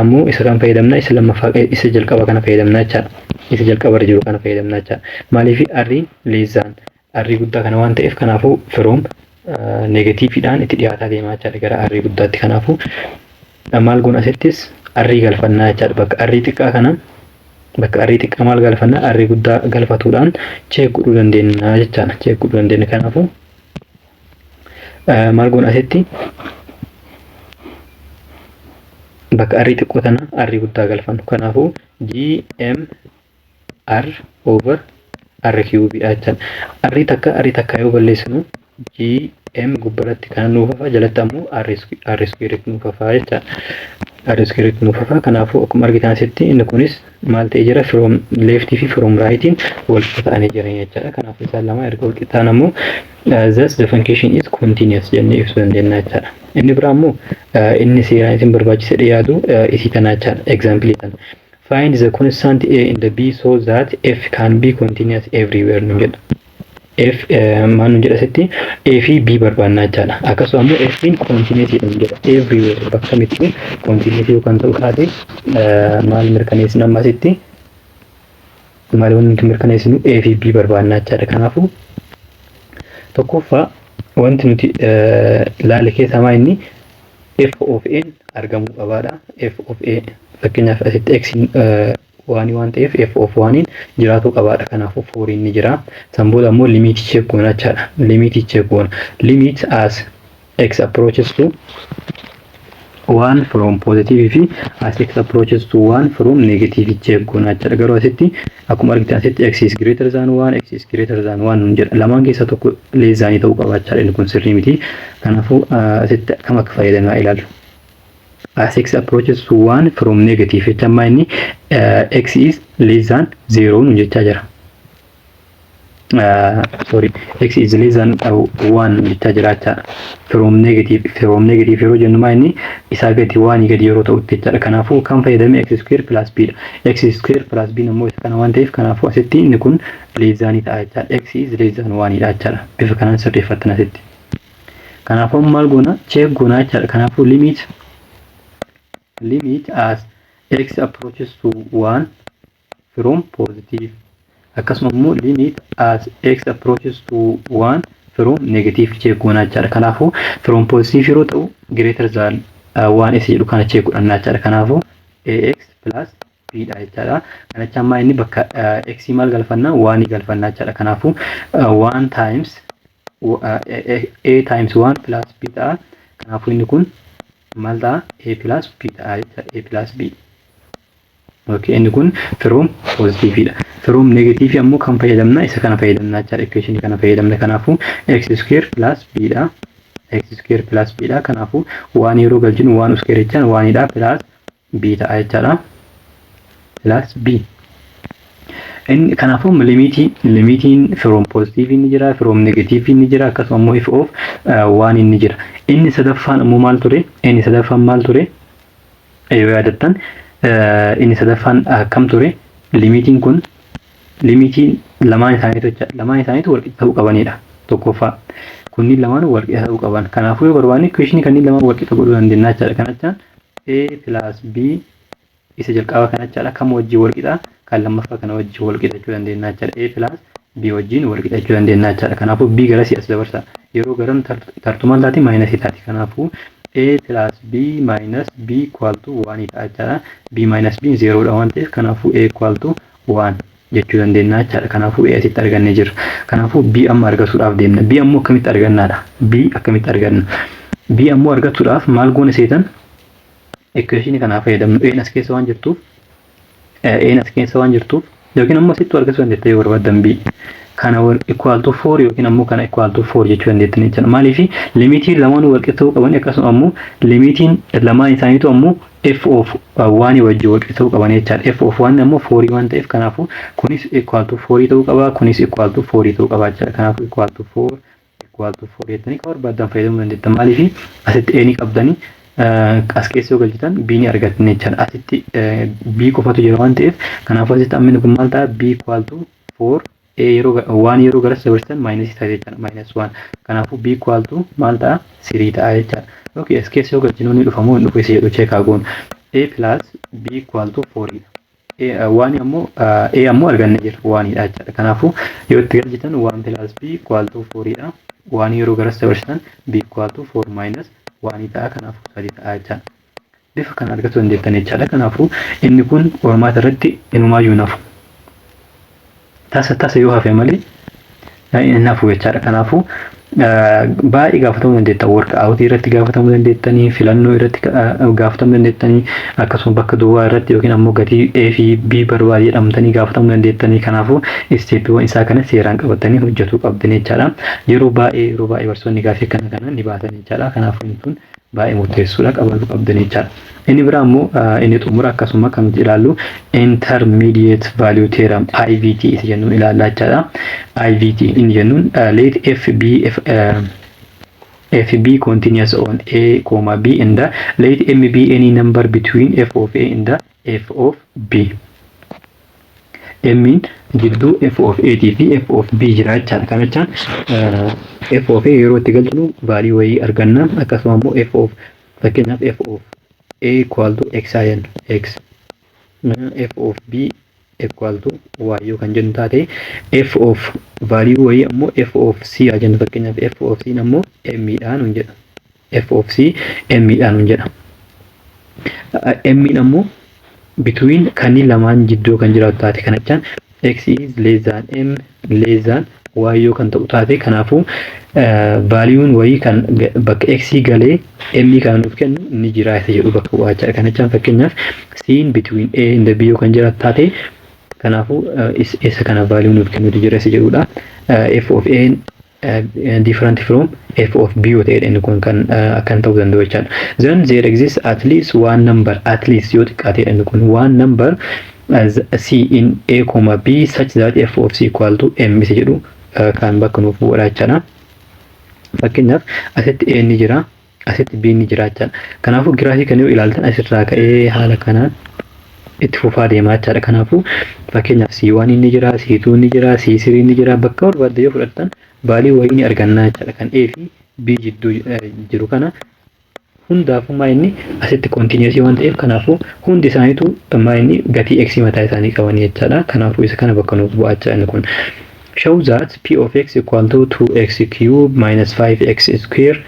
ammoo isa kan fayyadamna isa lammaffaa isa jalqaba kana fayyadamna jechaadha. Isa jalqaba irra jiru kana fayyadamna jechaadha. Maaliif r less than r guddaa kana waan ta'eef kanaafuu from negatiividhaan itti dhiyaataa deemaa jechaadha gara r guddaatti. Kanaafuu maal goon asittis r galfannaa jechaadha. Bakka r xiqqaa kana bakka r xiqqaa maal galfanna r guddaa galfatuudhaan check godhuu dandeenya jechaadha. Check godhuu dandeenya. Kanaafuu maal goon asitti bakka r xiqqoo tana r guddaa galfannu. Kanaafuu gm r over r cube jechaadha. R takka yoo balleessinu gm gubbaratti kan nuuf hafa jalatti ammoo r square nuuf hafa jechaadha. R square nuuf hafa. Kanaafuu akkuma argitan asitti inni kunis maal ta'ee jira from left fi from right wal ta'anii jiran jechaadha. Kanaafuu isaan lama erga wal qixxaan ammoo thus the function is continuous jennee ibsuu dandeenya jechaadha. Inni biraa ammoo inni seeraan isin barbaachise dhiyaatu isii kana jechaadha. Example tan find the constant a in the b so that f can be continuous everywhere nu jedha. f maal nu jedha sitti a fi b barbaannaa jechaadha. Akkasuma immoo f in continuity nu jedha everywhere bakka kamitti continuity yookaan ta'u taate maal mirkaneessina amma sitti maal wanti mirkaneessinu a fi b barbaannaa jechaadha. Kanaafuu tokkoffaa wanti nuti laale keessaa maa inni f of a argamuu qabaadha. f of a fakkeenyaaf asitti x waan waan ta'eef f of waan jiraatu qabaadha. Kanaafuu 4 inni jira. San booda immoo limit check goona jechaadha. Limit check goona. Limit as x approaches to 1 from positive fi as x approaches to 1 from negative check goona jechaadha. Garuu asitti akkuma argitan asitti x is greater than 1 x is greater than 1 nun jedha. Lamaan keessaa tokko leezaanii ta'uu qaba jechaadha. Inni kun sirrii miti. Kanaafuu asitti akkam akka fayyadamaa ilaalu. As x approaches to 1 from negative jechuun inni x is less than 0 nun jechaa jira. Sorry, x is less than 1 jechaa jira jechaadha. From negative yeroo jennu maa inni isaa gadi 1 gadi yeroo ta'utti jechaadha. Kanaafuu kan fayyadame x square plus b dha. X square plus b immoo isa kana waan ta'eef kanaafuu asitti inni kun less than ta'a jechaadha. X is less than 1 dha jechaadha. Bifa kanaan sirreeffattan asitti. Kanaafuu maal goona check goona jechaadha. Kanaafuu limit as x approaches to 1 from positive. Akkasuma immoo limit as x approaches to 1 from negative check goona jechaadha. Kanaafuu from positive yeroo ta'u greater than 1 isa jedhu kana check godhannaa jechaadha. Kanaafuu ax plus b dha jechaadha. Kanachaan maa inni bakka x maal galfannaa 1 galfannaa jechaadha. Kanaafuu 1 times a times 1 plus b ta'a. Kanaafuu inni kun maal ta'a a plus b ta'a jechaadha. A plus b. Okay, inni kun from positive dha. From negative ammoo kan fayyadamna isa kana fayyadamna jechaadha. Equation kana fayyadamna. Kanaafuu x square plus b dha. X square plus b dha. Kanaafuu 1 yeroo galchinu 1 square jechaan 1 dha plus b ta'a jechaadha. Plus b. In kanaafuu limitiin from positive inni jira, from negative inni jira, akkasuma immoo if of 1 inni jira. Inni sadaffaan ammoo maal ture? Inni sadaffaan maal ture? Yoo yaadattan inni sadaffaan akkam ture? Limitiin kun limitiin lamaan isaaniitu walqixa ta'uu qabanidha. Tokkoffaa kunniin lamaan walqixa ta'uu qaban. Kanaafuu yoo barbaanne equation kanneen lamaan walqixa godhuu dandeenya jechaadha. Kanachaan a plus b isa jalqaba kanachaadha. Kam wajjin walqixa? Kan lammaffaa kana wajjin walqixa jechuu dandeenya jechaadha. A plus b wajjin walqixa jechuu dandeenya jechaadha. Kanaafuu b gara si as dabarsa. Yeroo garan tartumaan taati maayinasii taati. Kanaafuu a plus b minus b equal to 1 ta'a jechaadha. B minus b 0 dha waan ta'eef kanaafuu a equal to 1 jechuu dandeenya jechaadha. Kanaafuu a asitti argannee jirra. Kanaafuu b amma argachuudhaaf deemna. B ammoo akkamitti argannaadha? B akkamitti arganna? B ammoo argachuudhaaf maal goone seetan? Equation kana fayyadamnu. A as keessa waan jirtuuf yookiin ammoo asitti argachuu dandeettee yoo barbaaddan b kana equal to 4 yookiin ammoo kana equal to 4 jechuu dandeettan jechuudha. Maaliif limitiin lamaan walqixa ta'uu qaban akkasuma ammoo limitiin lamaan isaaniitu ammoo f of 1 wajjin walqixa ta'uu qaban jechuudha. F of 1 ammoo 4 waan ta'eef kanaafuu kunis equal to 4 ta'uu qaba, kunis equal to 4 ta'uu qaba jechuudha. Kanaafuu equal to 4 jettanii kan barbaadan fayyadamuu dandeettan. Maaliif asitti a ni qabdanii as keessa yoo galchitan b ni argattan jechuudha. Asitti b qofatu jira waan ta'eef kanaafuu asitti ammini kun maal ta'a b equal to 4 a yeroo 1 yeroo garas dabarsan minus ta'a jechuudha. Minus 1 kanaafuu b equal to maal ta'a 3 ta'a jechuudha. Okay, as keessa yoo galchinu ni dhufamoo hin dhufu isa jedhu cheekaa goon a plus b equal to 4 dha. Waan ammoo a ammoo arganne jira 1 dha jechuudha. Kanaafuu yoo itti galchitan 1 plus b equal to 4 dha. 1 yeroo garas dabarsan b equal to 4 minus 1 ta'a. Kanaafuu 3 ta'a jechuudha. Bifa kana argachuu dandeettan jechuudha. Kanaafuu inni kun qormaata irratti inumaayyuu nafu. Tasa yoo hafe malee nafu jechuudha. Kanaafuu baay'ee gaafatamuu dandeettan. Workout irratti gaafatamuu dandeettanii, filannoo irratti gaafatamuu dandeettanii, akkasuma bakka duwwaa irratti yookiin ammoo gatii A fi B barbaade jedhamtanii gaafatamuu dandeettanii. Kanaafuu isteeppiiwwan isaa kana seeraan qabatanii hojjetuu qabdan jechuudha. Yeroo baay'ee barsoonni gaafii kana ni baatan jechuudha. Kanaafuu inni kun baay'ee murteessuudha qabachuu qabdan jechuudha. Inni biraa immoo inni xumura akkasuma kan ilaallu intermediate value theorem IVT isa jennuun ilaallaa jechuudha. IVT inni jennuun let FB continuous on A, B and let M be any number between f of A and f of B. M'n jidduu f of a fi f of b jira jechaadha. Kana jechaan f of a yeroo itti galchinu value wayii arganna. Akkasuma immoo f of fakkeenyaaf f of a equal to x jennu x, f of b equal to y yoo kan jennu taate f of value wayii ammoo f of c jennu. Fakkeenyaaf f of c ammoo m dhaan hin jedha. f of c m dhaan hin jedha. M ammoo between kanneen lamaan jidduu kan jiraatu taate. Kana jechaan x is less than m less than y yoo kan ta'u taate, kanaafuu valuun wayii kan bakka x galee m kan nuuf kennu ni jira isa jedhu bakka bu'aa jira. Kana jechaan fakkeenyaaf c between a and b yoo kan jiraatu taate, kanaafuu isa kana valuun nuuf kennu jira isa jedhudha. f of a different from f of b yoo ta'e inni kun kan akkan ta'uu danda'u jechaadha. Then there exists at least one number, at least yoo xiqqaate inni kun one number as c in a comma b such that f of c equal to m isa jedhu kan bakka nuuf bu'uudha jechaadha. Fakkeenyaaf asitti a ni jira, asitti b ni jira jechaadha. Kanaafuu giraafii kan yoo ilaaltan asirraa ka'ee haala kanaan itti fufaa deemaa jechaadha. Kanaafuu fakkeenyaaf c1 ni jira, c2 ni jira, c3 ni jira. Bakka barbaadde yoo fudhattan value wayii ni argannaa jechaadha. Kan a fi b jidduu jiru kana hundaafuu inni asitti continuous waan ta'eef, kanaafuu hundi isaaniitu inni gatii x mataa isaanii qabanii jechaadha. Kanaafuu isa kana bakka nuuf bu'aa jechaadha kun. Show that p of x equal to 2x cube minus 5x square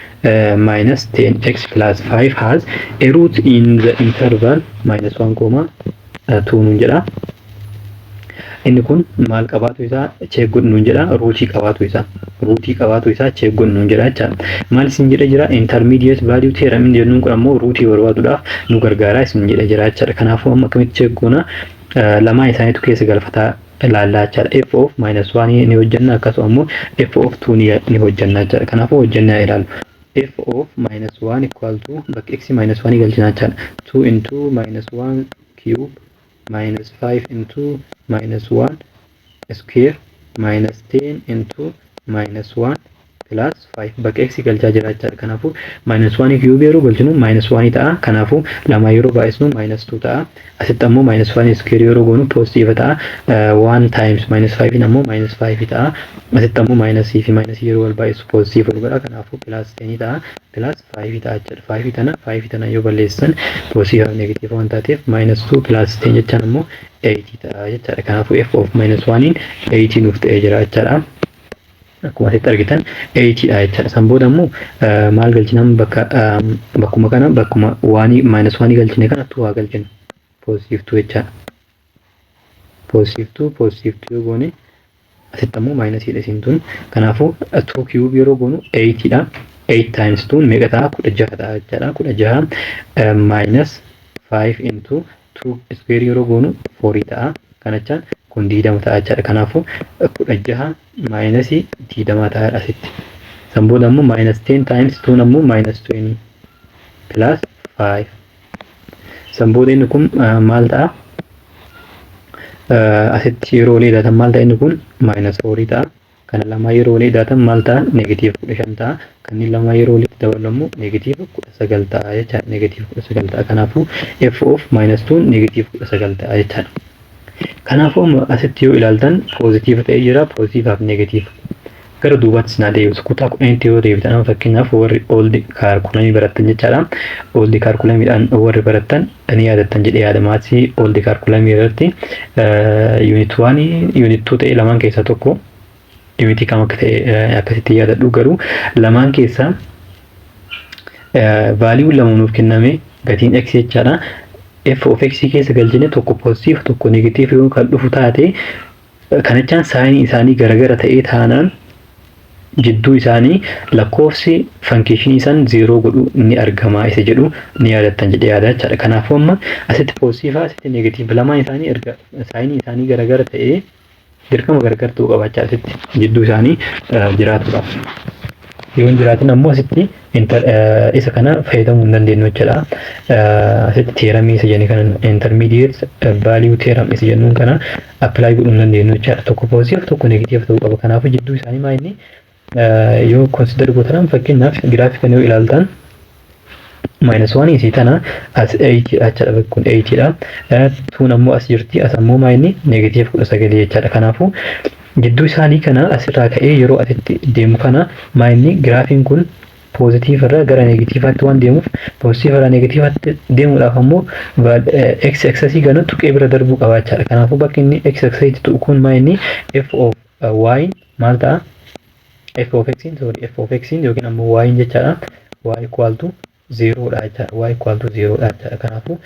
minus 10x plus 5 has a root in the interval minus 1 comma 2 nun jedha. Inni kun maal qabaatu isaa check godhuun jedha. Ruutii qabaatu isaa check godhuun jedha jechaadha. Maal isin jedha jira intermediate value theorem inni jennuun kun ammoo ruutii barbaaduudhaaf nu gargaara isin jedha jira jechaadha. Kanaafuu amma akkamitti check goona lamaa isaaniitu keessa galfataa ilaallaa jechaadha. f of minus 1 ni hojjanna, akkasuma ammoo f of 2 ni hojjanna jechaadha. Kanaafuu hojjannaa ilaalu. f of minus 1 equal to bakka x minus 1 galchina jechaadha. 2 into minus 1 cube minus 5 into minus 1 square minus 10 into minus 1 plus 5 bakka x galchaa jira jechaadha. Kanaafuu minus 1 cube yeroo galchinu minus 1 ta'a. Kanaafuu lama yeroo baay'isnu minus 2 ta'a. Asitti ammoo minus 1 square yeroo goonu positive ta'a. 1 times minus 5 ammoo minus 5 ta'a. Asitti ammoo minus fi minus yeroo wal baay'isu positive godha. Kanaafuu plus 10 ta'a plus 5 ta'a jechaadha. 5 tana yoo balleessan positive negative waan taateef minus 2 plus 10 jechaan ammoo 80 ta'a jechaadha. Kanaafuu f of minus 1 80 nuuf ta'ee jira jechaadha. Akkuma asitti argitan 80 dha jechaadha. San booda immoo maal galchinaan bakkuma kana bakkuma 1 minus 1 galchine kana 2 haa galchinu. Positive 2 jechaadha. Positive 2 yoo goone asitti ammoo minus dha isin tun. Kanaafuu 2 cube yeroo goonu 80 dha. 8 times 2 meeqa ta'a? 16 ta'a jechaadha. 16 minus 5 into 2 square yeroo goonu 4 ta'a. Kana jechaan kun 20 ta'a jechaadha. Kanaafuu 16 minus 20 ta'a asitti. San booda ammoo minus 10 times 2 ammoo minus 20 plus 5. San booda inni kun maal ta'a? Asitti yeroo wal eedaatan maal ta'a inni kun minus 4 ta'a. Kana lama yeroo wal eedaatan maal ta'a? Negative 15 ta'a. Kanneen lama yeroo walitti dabalu ammoo negative 19 ta'a jechaadha. Negative 19 ta'a. Kanaafuu f of minus 2 negative 19 ta'a jechaadha. Kanaafuu asitti yoo ilaaltan positive ta'ee jira, positive fi negative. Gara duubaatti sinaa deebisu kutaa 10 yoo deebitan fakkeenyaaf warri old kaalkulamii barattan jechaadha. Old kaalkulamiidhaan warri barattan ni yaadattan jedhee yaadamaati. Old kaalkulamii irratti unit 1 unit 2 ta'ee lamaan keessaa tokko unit kam akka ta'e akkasitti yaadadhu. Garuu lamaan keessaa value lama nuuf kenname gatiin x jechaadha. f of x keessa galchine tokko positive tokko negative yoo kan dhufu taate kana jechaan saayinii isaanii garagara ta'ee taanaan jidduu isaanii lakkoofsi function isaan 0 godhu ni argama isa jedhu ni yaadattan jedhee yaada jechaadha. Kanaafuu amma asitti positive asitti negative lamaan isaanii erga saayinii isaanii garagara ta'ee dirqama gargar ta'uu qabaachaa asitti jidduu isaanii jiraatudha. Yoo hin jiraatin ammoo asitti isa kana fayyadamuu hin dandeenyu jechaadha. Asitti theoremii isa jenni kana intermediate value theorem isa jennuun kana apply godhuu hin dandeenyu jechaadha. Tokko positive tokko negative ta'uu qaba. Kanaafuu jidduu isaanii maa inni yoo consider gootan fakkeenyaaf giraafikii yoo ilaaltan minus 1 isii tana as 8 jechaadha bakkuun 8 dha. 2 ammoo as jirti as ammoo maayini negative 19 jechaadha. Kanaafuu jidduu isaanii kana asirraa ka'ee yeroo asitti deemu kana maayini giraafiin kun positive irraa gara negativeatti waan deemuuf positive irraa negativeatti deemuudhaaf ammoo x axis gana tuqee bira darbuu qaba jechaadha. Kanaafuu bakki inni x axis tuqu kun maayini f of y maal ta'a? f of x yookiin ammoo y jechaadha. y equal to 0 dha jechaadha. y equal to 0 dha jechaadha. Kanaafuu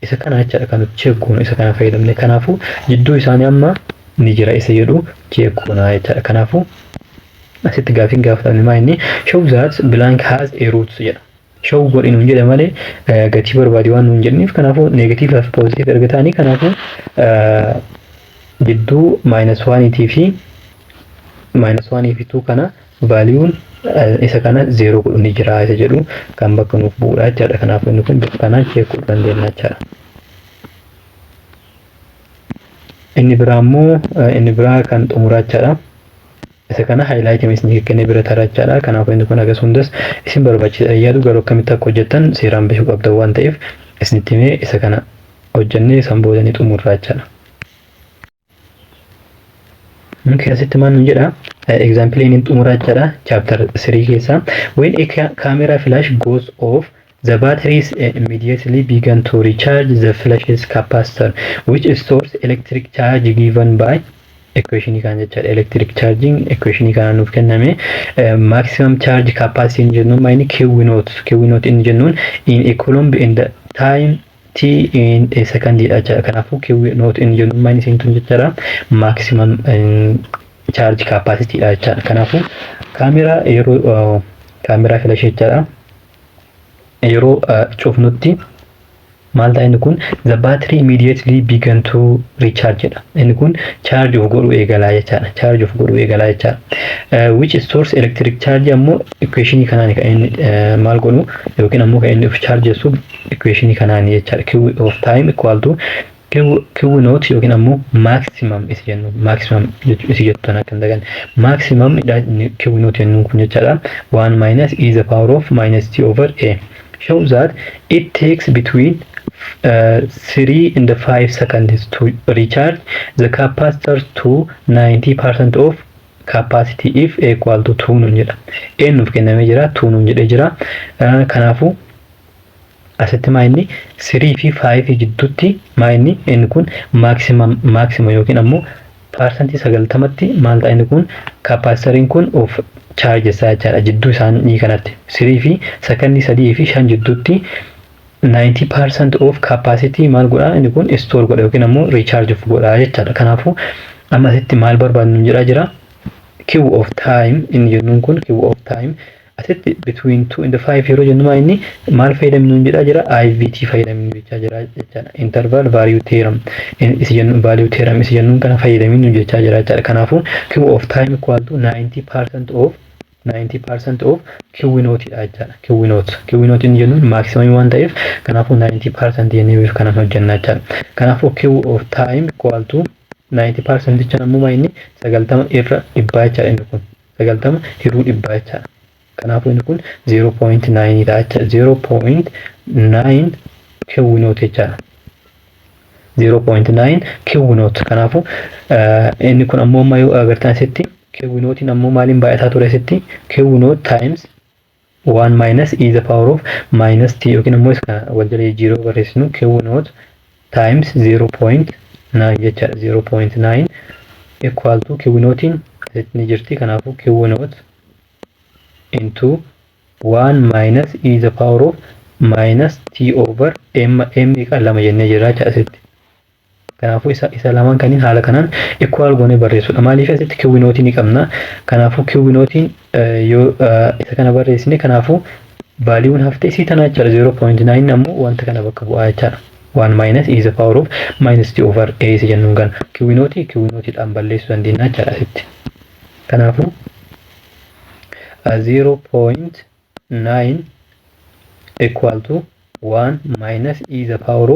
isa kana jechaadha kan nuti cheekkuun isa kana fayyadamne. Kanaafuu jidduu isaanii amma ni jira isa jedhu cheekkuuna jechaadha. Kanaafuu asitti gaafiin gaafatamne maayini show that blank has a root jedha. Show godhi nuun jedha malee gatii barbaade waan nuun jedhaniif kanaafuu negative fi positive erga ta'anii kanaafuu jidduu -1 fi -2 kana vaaliuun isa kana 0 godhu ni jira isa jedhu kan bakka nuuf bu'uudha jechaadha. Kanaafuu inni kun bakka kanaan cheekuu dandeenya jechaadha. Inni biraa immoo inni biraa kan xumuraa jechaadha. Isa kana highlight isin kennee bira taraa jechaadha. Kanaafuu inni kun agas hundas isin barbaachisa yaadu garuu akkamitti akka hojjettan seeraan beekuu qabdan waan ta'eef isinitti himee isa kana hojjennee isaan boodanii xumurraa jechaadha. Okay, asitti maal nuun jedha? Example inni xumuraa jechaadha. Chapter 3 keessa when a camera flash goes off the batteries immediately begin to recharge the flash's capacitor which stores electric charge given by equation kan jechaadha. Electric charging equation kana nuuf kenname maximum charge capacity jennuun maayini Q naught in jennuun in a coulomb in the time t in a second dha jechaadha. Kanaafuu Q naught in jennuun maayini seentun jechaadha maximum charge capacity dha jechaadha. Kanaafuu kaamera yeroo kaamera flash jechaadha yeroo cufnutti maal ta'a inni kun the battery immediately began to recharge dha. Inni kun charge of godhuu eegalaa jechaadha. Charge of godhuu eegalaa jechaadha. Which stores electric charge ammoo equation kanaan kan inni maal godhu yookiin ammoo kan inni of charge su equation kanaan jechaadha. Q of time equal to Q naught yookiin ammoo maximum is jennu maximum is jettan akka dagan maximum Q naught jennuun kun jechaadha 1 minus e the power of minus t over a shows that it takes between 3 and 5 seconds to recharge the capacitor to 90% of capacity if equal to 2 nun jedha. N nuuf kennamee jira 2 nun jedhee jira. Kanaafuu asitti maayini 3 fi 5 jidduutti maayini inni kun maximum yookiin ammoo parsantii 90tti maal ta'a inni kun kapaaሲተሪin kun of charge isaa jechaadha. Jidduu isaanii kanatti 3 fi sekondii 3 fi 5 jidduutti 90% of capacity maal godha inni kun store godha yookiin ammoo recharge of godha jechaadha. Kanaafuu amma asitti maal barbaadnu jira Q of time inni jennuun kun Q of time asitti between 2 and 5 yeroo jennu inni maal fayyadamnu jira IVT fayyadamnu jira jechaadha. Interval value theorem is jennu value theorem is jennuun kana fayyadamnu jira jechaadha. Kanaafuu Q of time equal to 90% of Q naught dha jechaadha. Q naught inni jennuun maximum waan ta'eef kanaafuu 90% jennee kana hojjenna jechaadha. Kanaafuu Q of time equal to 90% jechuun ammoo inni 90 irra dhibbaa jechaadha. Inni kun 90 hiruu dhibbaa jechaadha. Kanaafuu inni kun 0.9 dha jechaadha. 0.9 Q naught jechaadha. 0.9 Q naught. Kanaafuu inni kun ammoo amma yoo agartan asitti Q naught ammoo maaliin baay'ataa ture asitti Q naught times 1 minus e the power of minus t yookiin ammoo isa wal jala jijjiiruu barreessinu Q naught times 0.9 jechaadha. 0.9 equal to Q naughtiin asitti ni jirti. Kanaafuu Q naught into 1 minus e the power of minus t over m kan lama jennee jira asitti. Kanaafuu isa lamaan kaniin haala kanaan equal goone barreessuudha. Maaliif asitti Q naught ni qabna. Kanaafuu Q naughtiin yoo isa kana barreessine kanaafuu vaaliuun haftee isii tana jechaadha. 0.9 ammoo wanta kana bakka bu'aa jechaadha. 1 minus e the power of minus t over a isa jennuun kan Q naught dhaan balleessuu dandeenya jechaadha asitti. Kanaafuu 0.9 equal to 1 minus e the power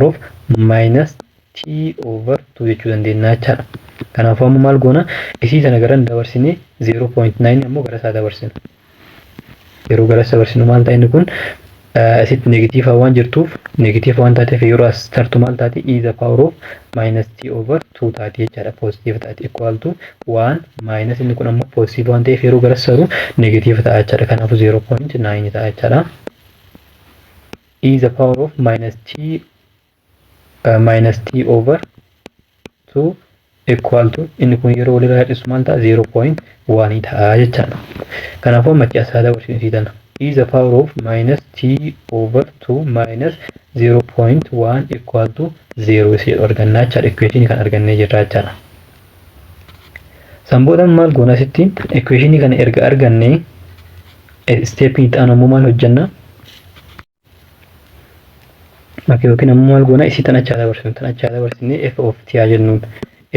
of minus t over 2 jechuu dandeenya jechaadha. Kanaafuu maal goona isii sana gara dabarsine 0.9 ammoo gara isaa dabarsina. yeroo gara dabarsinu maal ta'a inni kun asitti negatiiva waan jirtuuf negatiiva waan taateef yeroo as tartu maal taati e the power of minus t over 2 taati jechaadha positive taati equal to 1 minus inni kun ammoo positive waan ta'eef yeroo gara saru negative ta'a jechaadha kanaafuu 0.9 ta'a jechaadha e the power of minus t over 2 equal to inni kun yeroo walirraa hir'isu maal ta'a 0.1 ta'a jechaadha kanaafuu ammatti asaa dabarsiisitana e the power of minus t over 2 minus 0.1 equal to 0 isii argannaa jechaadha equation kan argannee jirra jechaadha sanboodan maal goona asitti equation kana erga argannee step itti aanu maal hojjanna yookiin ammoo maal goona isii tanachaa dabarsinee f of t haa jennuun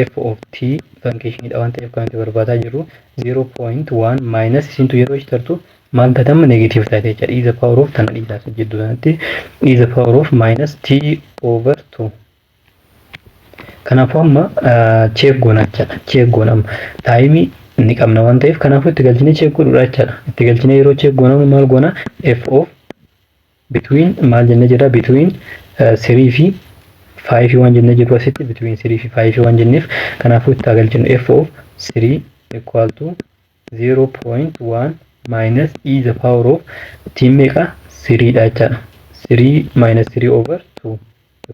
f of t function dha waan ta'eef kan nuti barbaadaa jirru 0.1 minus isintu yeroo ishtartu maal taatama negative taate jechuudha e the power of tan dhiisaas jidduu sanatti e the power of minus t over 2 kanaafuu amma check goona jechuudha check goona amma taayimii inni qabna waan ta'eef kanaafuu itti galchinee check godhuudha jechuudha itti galchinee yeroo check goona maal goona f of between maal jennee jira between 3 fi 5 waan jennee jiru asitti between 3 fi 5 waan jenneef kanaafuu itti galchinu f of 3 equal to 0.1 minus e the power of t meeqa 3 dha jechaadha 3 minus 3 over 2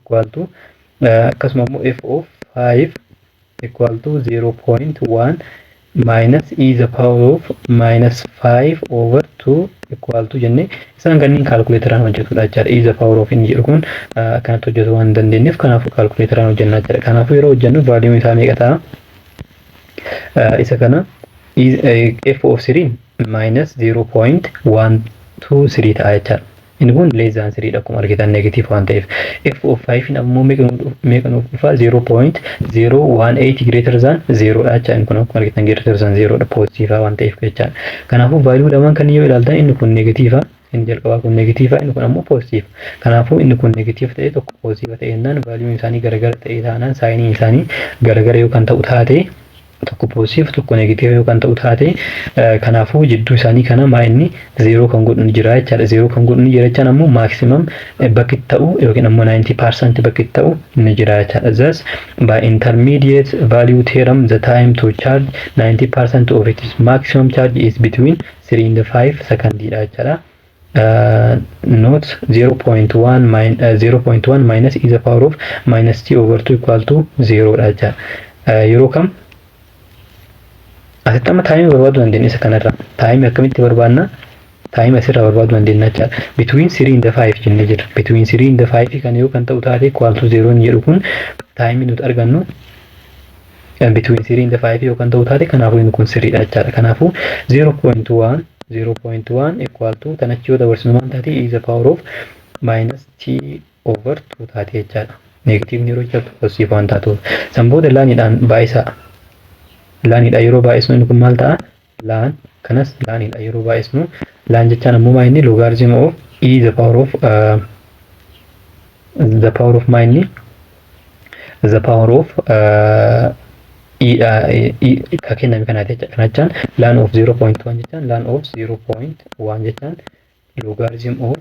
equal to akkasuma immoo f of 5 equal to 0.1 minus e the power of minus 5 over 2 equal to jenne isaan kanneen kaalkuleeteraan hojjetudha jechaadha e the power of inni jedhu kun akkanatti hojjetu waan dandeenyeef kanaafuu kaalkuleeteraan hojjennaa jechaadha kanaafuu yeroo hojjennu vaaliyuun isaa meeqa ta'a isa kana f of 3 minus 0.123 ta'a jechaadha inni kun less than 3 dha akkuma argitan negative waan ta'eef f of 5 ammoo meeqa nuuf dhufa 0.018 greater than 0 dha jechaadha inni kun akkuma argitan greater than 0 dha positive waan ta'eef jechaadha kanaafuu value lamaan kan yoo ilaaltan inni kun negative inni jalqabaa kun negative inni kun ammoo positive kanaafuu inni kun negative ta'e tokko positive ta'e jennaan value isaanii garagara ta'e taanaan saayinii isaanii garagara yoo kan ta'u taate tokko positive tokko negative yoo kan ta'u taate kanaafuu jidduu isaanii kana maa inni 0 kan godhu ni jira jechaadha 0 kan godhu ni jira jechaan ammoo maximum bakki ta'u yookiin ammoo 90% bakki ta'u ni jira jechaadha thus by intermediate value theorem the time to charge 90% of its maximum charge is between 3 and 5 second dha jechaadha not 0.1 minus e the power of minus t over 2 equal to 0 dha jechaadha yeroo kam asitti amma taayimii barbaadu dandeenya isa kanarra taayimii akkamitti barbaadna taayimii asirraa barbaadu dandeenya jechaadha between 3 and 5 jennee jira between 3 and 5 kan yoo kan ta'u taate equal to 0 jedhu kun taayimii nuti argannu between 3 and 5 yoo kan ta'u taate kanaafuu inni kun 3 dha jechaadha kanaafuu 0.1 equal to tanachi yoo dabarsinu maal taate e the power of minus t over 2 taate jechaadha negative yeroo jirtu positive waan taatuuf sanbooda laaniidhaan baay'isaa laanidha yeroo baay'isnu inni kun maal ta'a laan kanas laanidha yeroo baay'isnu laan jechaan ammoo maa inni logarithm of e the power of maa inni the power of ka kenname kanaati jecha kanachaan laan of 0.1 jechaan laan of 0.1 jechaan logarithm of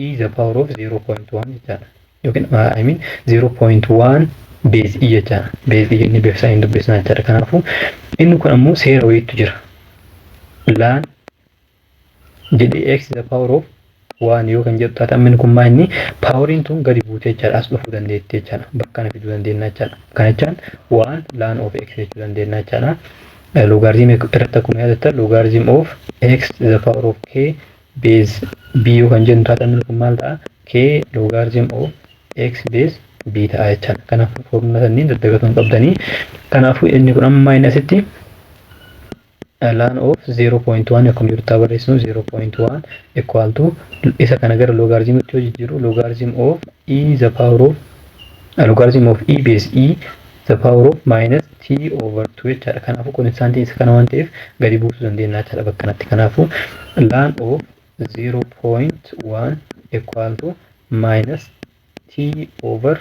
e the power of 0.1 jechaan yookiin I mean 0.1 base e jecha base e inni beeksaa hin dubbisnaa jechaadha kanaafuu inni kun ammoo seera wayiitu jira laan jedhee x the power of 1 yoo kan jedhu taate amma inni kun maa inni paawariin tun gadi buutee jechaadha as dhufuu dandeetti jechaadha bakka kana fiduu dandeenya jechaadha kana jechaan 1 laan of x jechuu dandeenya jechaadha logarithm irratti akkuma yaadatta logarithm of x the power of k base b yoo kan jennu taate inni kun maal ta'a k logarithm of x base b ta'a jechaadha kanaafuu foormula sanniin daddagatuun qabdanii kanaafuu inni kun amma inni asitti laan of 0.1 akkuma jirtu barreessinu 0.1 equal to isa kana gara logaritmiitti yoo jijjiiru logarithm of e the power of logarithm of e base e the power of minus t over 2 jechaadha kanaafuu kun isaantiin isa kana waan ta'eef gadi buusuu dandeenya jechaadha bakka kanatti kanaafuu laan of 0.1 equal to minus t over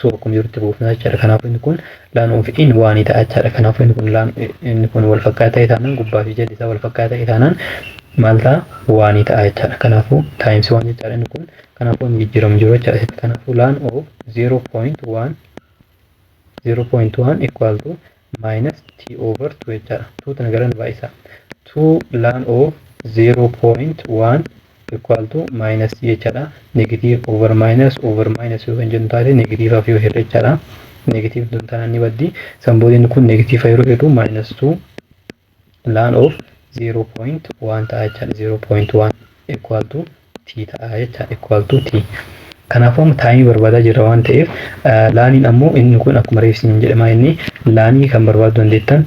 2 akkuma jirutti buufna jechaadha kanaafuu inni kun laan of in waanii ta'a jechaadha kanaafuu inni kun wal fakkaataa ta'e taanaan gubbaa fi jalli isaa wal fakkaataa ta'e taanaan malta waan ta'a jechaadha. Kanaafuu times 1 jechaadha inni kun. Kanaafuu inni jijjiiramu jiru jechaadha. Kanaafuu ln of 0.1 equal to minus t over 2 jechaadha. 2 tana garan baay'isa. 2 ln of 0.1 equal to minus t jechaadha. Negative over minus yoo kan jennu taate negative of yoo hirre jechaadha. Negative dun tanaan ni baddi. Samboodiin kun negative yeroo jedhu minus 2 ln of 0.1 ta'a jechaadha. 0.1 equal to t ta'a jechaadha. Equal to t. Kanaafuu taayimii barbaadaa jirra waan ta'eef laaniin ammoo inni kun akkuma reefsiin jedhama inni laanii kan barbaadu dandeettan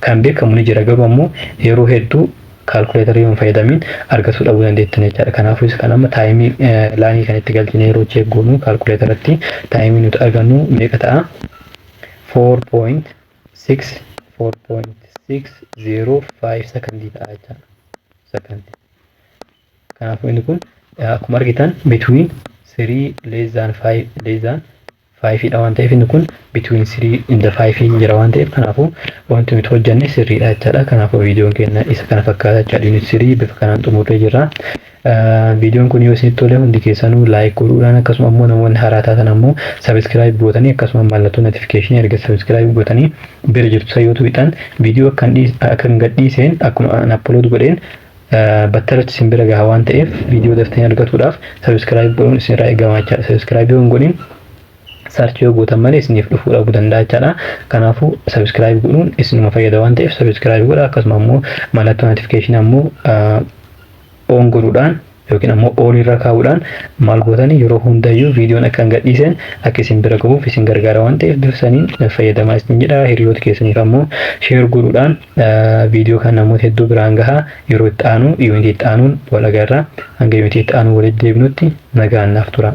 kan beekamu ni jira garuu ammoo yeroo hedduu kaalkuleetarii yoo fayyadamin argachuu dhabuu dandeettan jechaadha. Kanaafuu isa kan amma taayimii laanii kan itti galchine yeroo check goonu kaalkuleetaratti taayimii nuti argannu meeqa ta'a? 4.605 sekondii ta'a jechaadha. Sekondii. Kanaafuu inni kun akkuma argitan between 3 less than 5 dha waan ta'eef inni kun between 3 and 5 jira waan ta'eef kanaafuu wanti nuti hojjenne sirriidha jechaadha. Kanaafuu viidiyoon keenya isa kana fakkaata jechaadha. Unit 3 bifa kanaan xumurree jirra. Viidiyoon kun yoo isinitti tole hundi keessanuu like godhuudhaan akkasuma ammoo namoonni haaraa taatan ammoo subscribe gootanii akkasuma mallattoo notification erga subscribe gootanii bira jirtu sayyootu hidhan viidiyoo akkan gadhiiseen akkuma an upload godheen battalatti isin bira gahaa waan ta'eef viidiyoo daftanii argachuudhaaf subscribe godhuun isinirraa eegama jechaadha. Subscribe yoo hin godhin search yoo gootan malee isiniif dhufuu dhabuu danda'a jechaadha. Kanaafuu subscribe godhuun isinuma fayyada waan ta'eef subscribe godhaa akkasuma ammoo mallattoo notification ammoo on godhuudhaan yookiin ammoo on irra kaa'uudhaan maal gootanii yeroo hundayyuu viidiyoon akkan gadhiisen akka isin bira gahuuf isin gargaara waan ta'eef bifa saniin fayyadamaa isin jedha. Hiriyoota keessaniif ammoo share godhuudhaan viidiyoo kan namoota hedduu biraan gahaa yeroo itti aanu yuunitii itti aanuun wal agarra hanga yuunitii itti aanu walitti deebinutti nagaan naaf tura.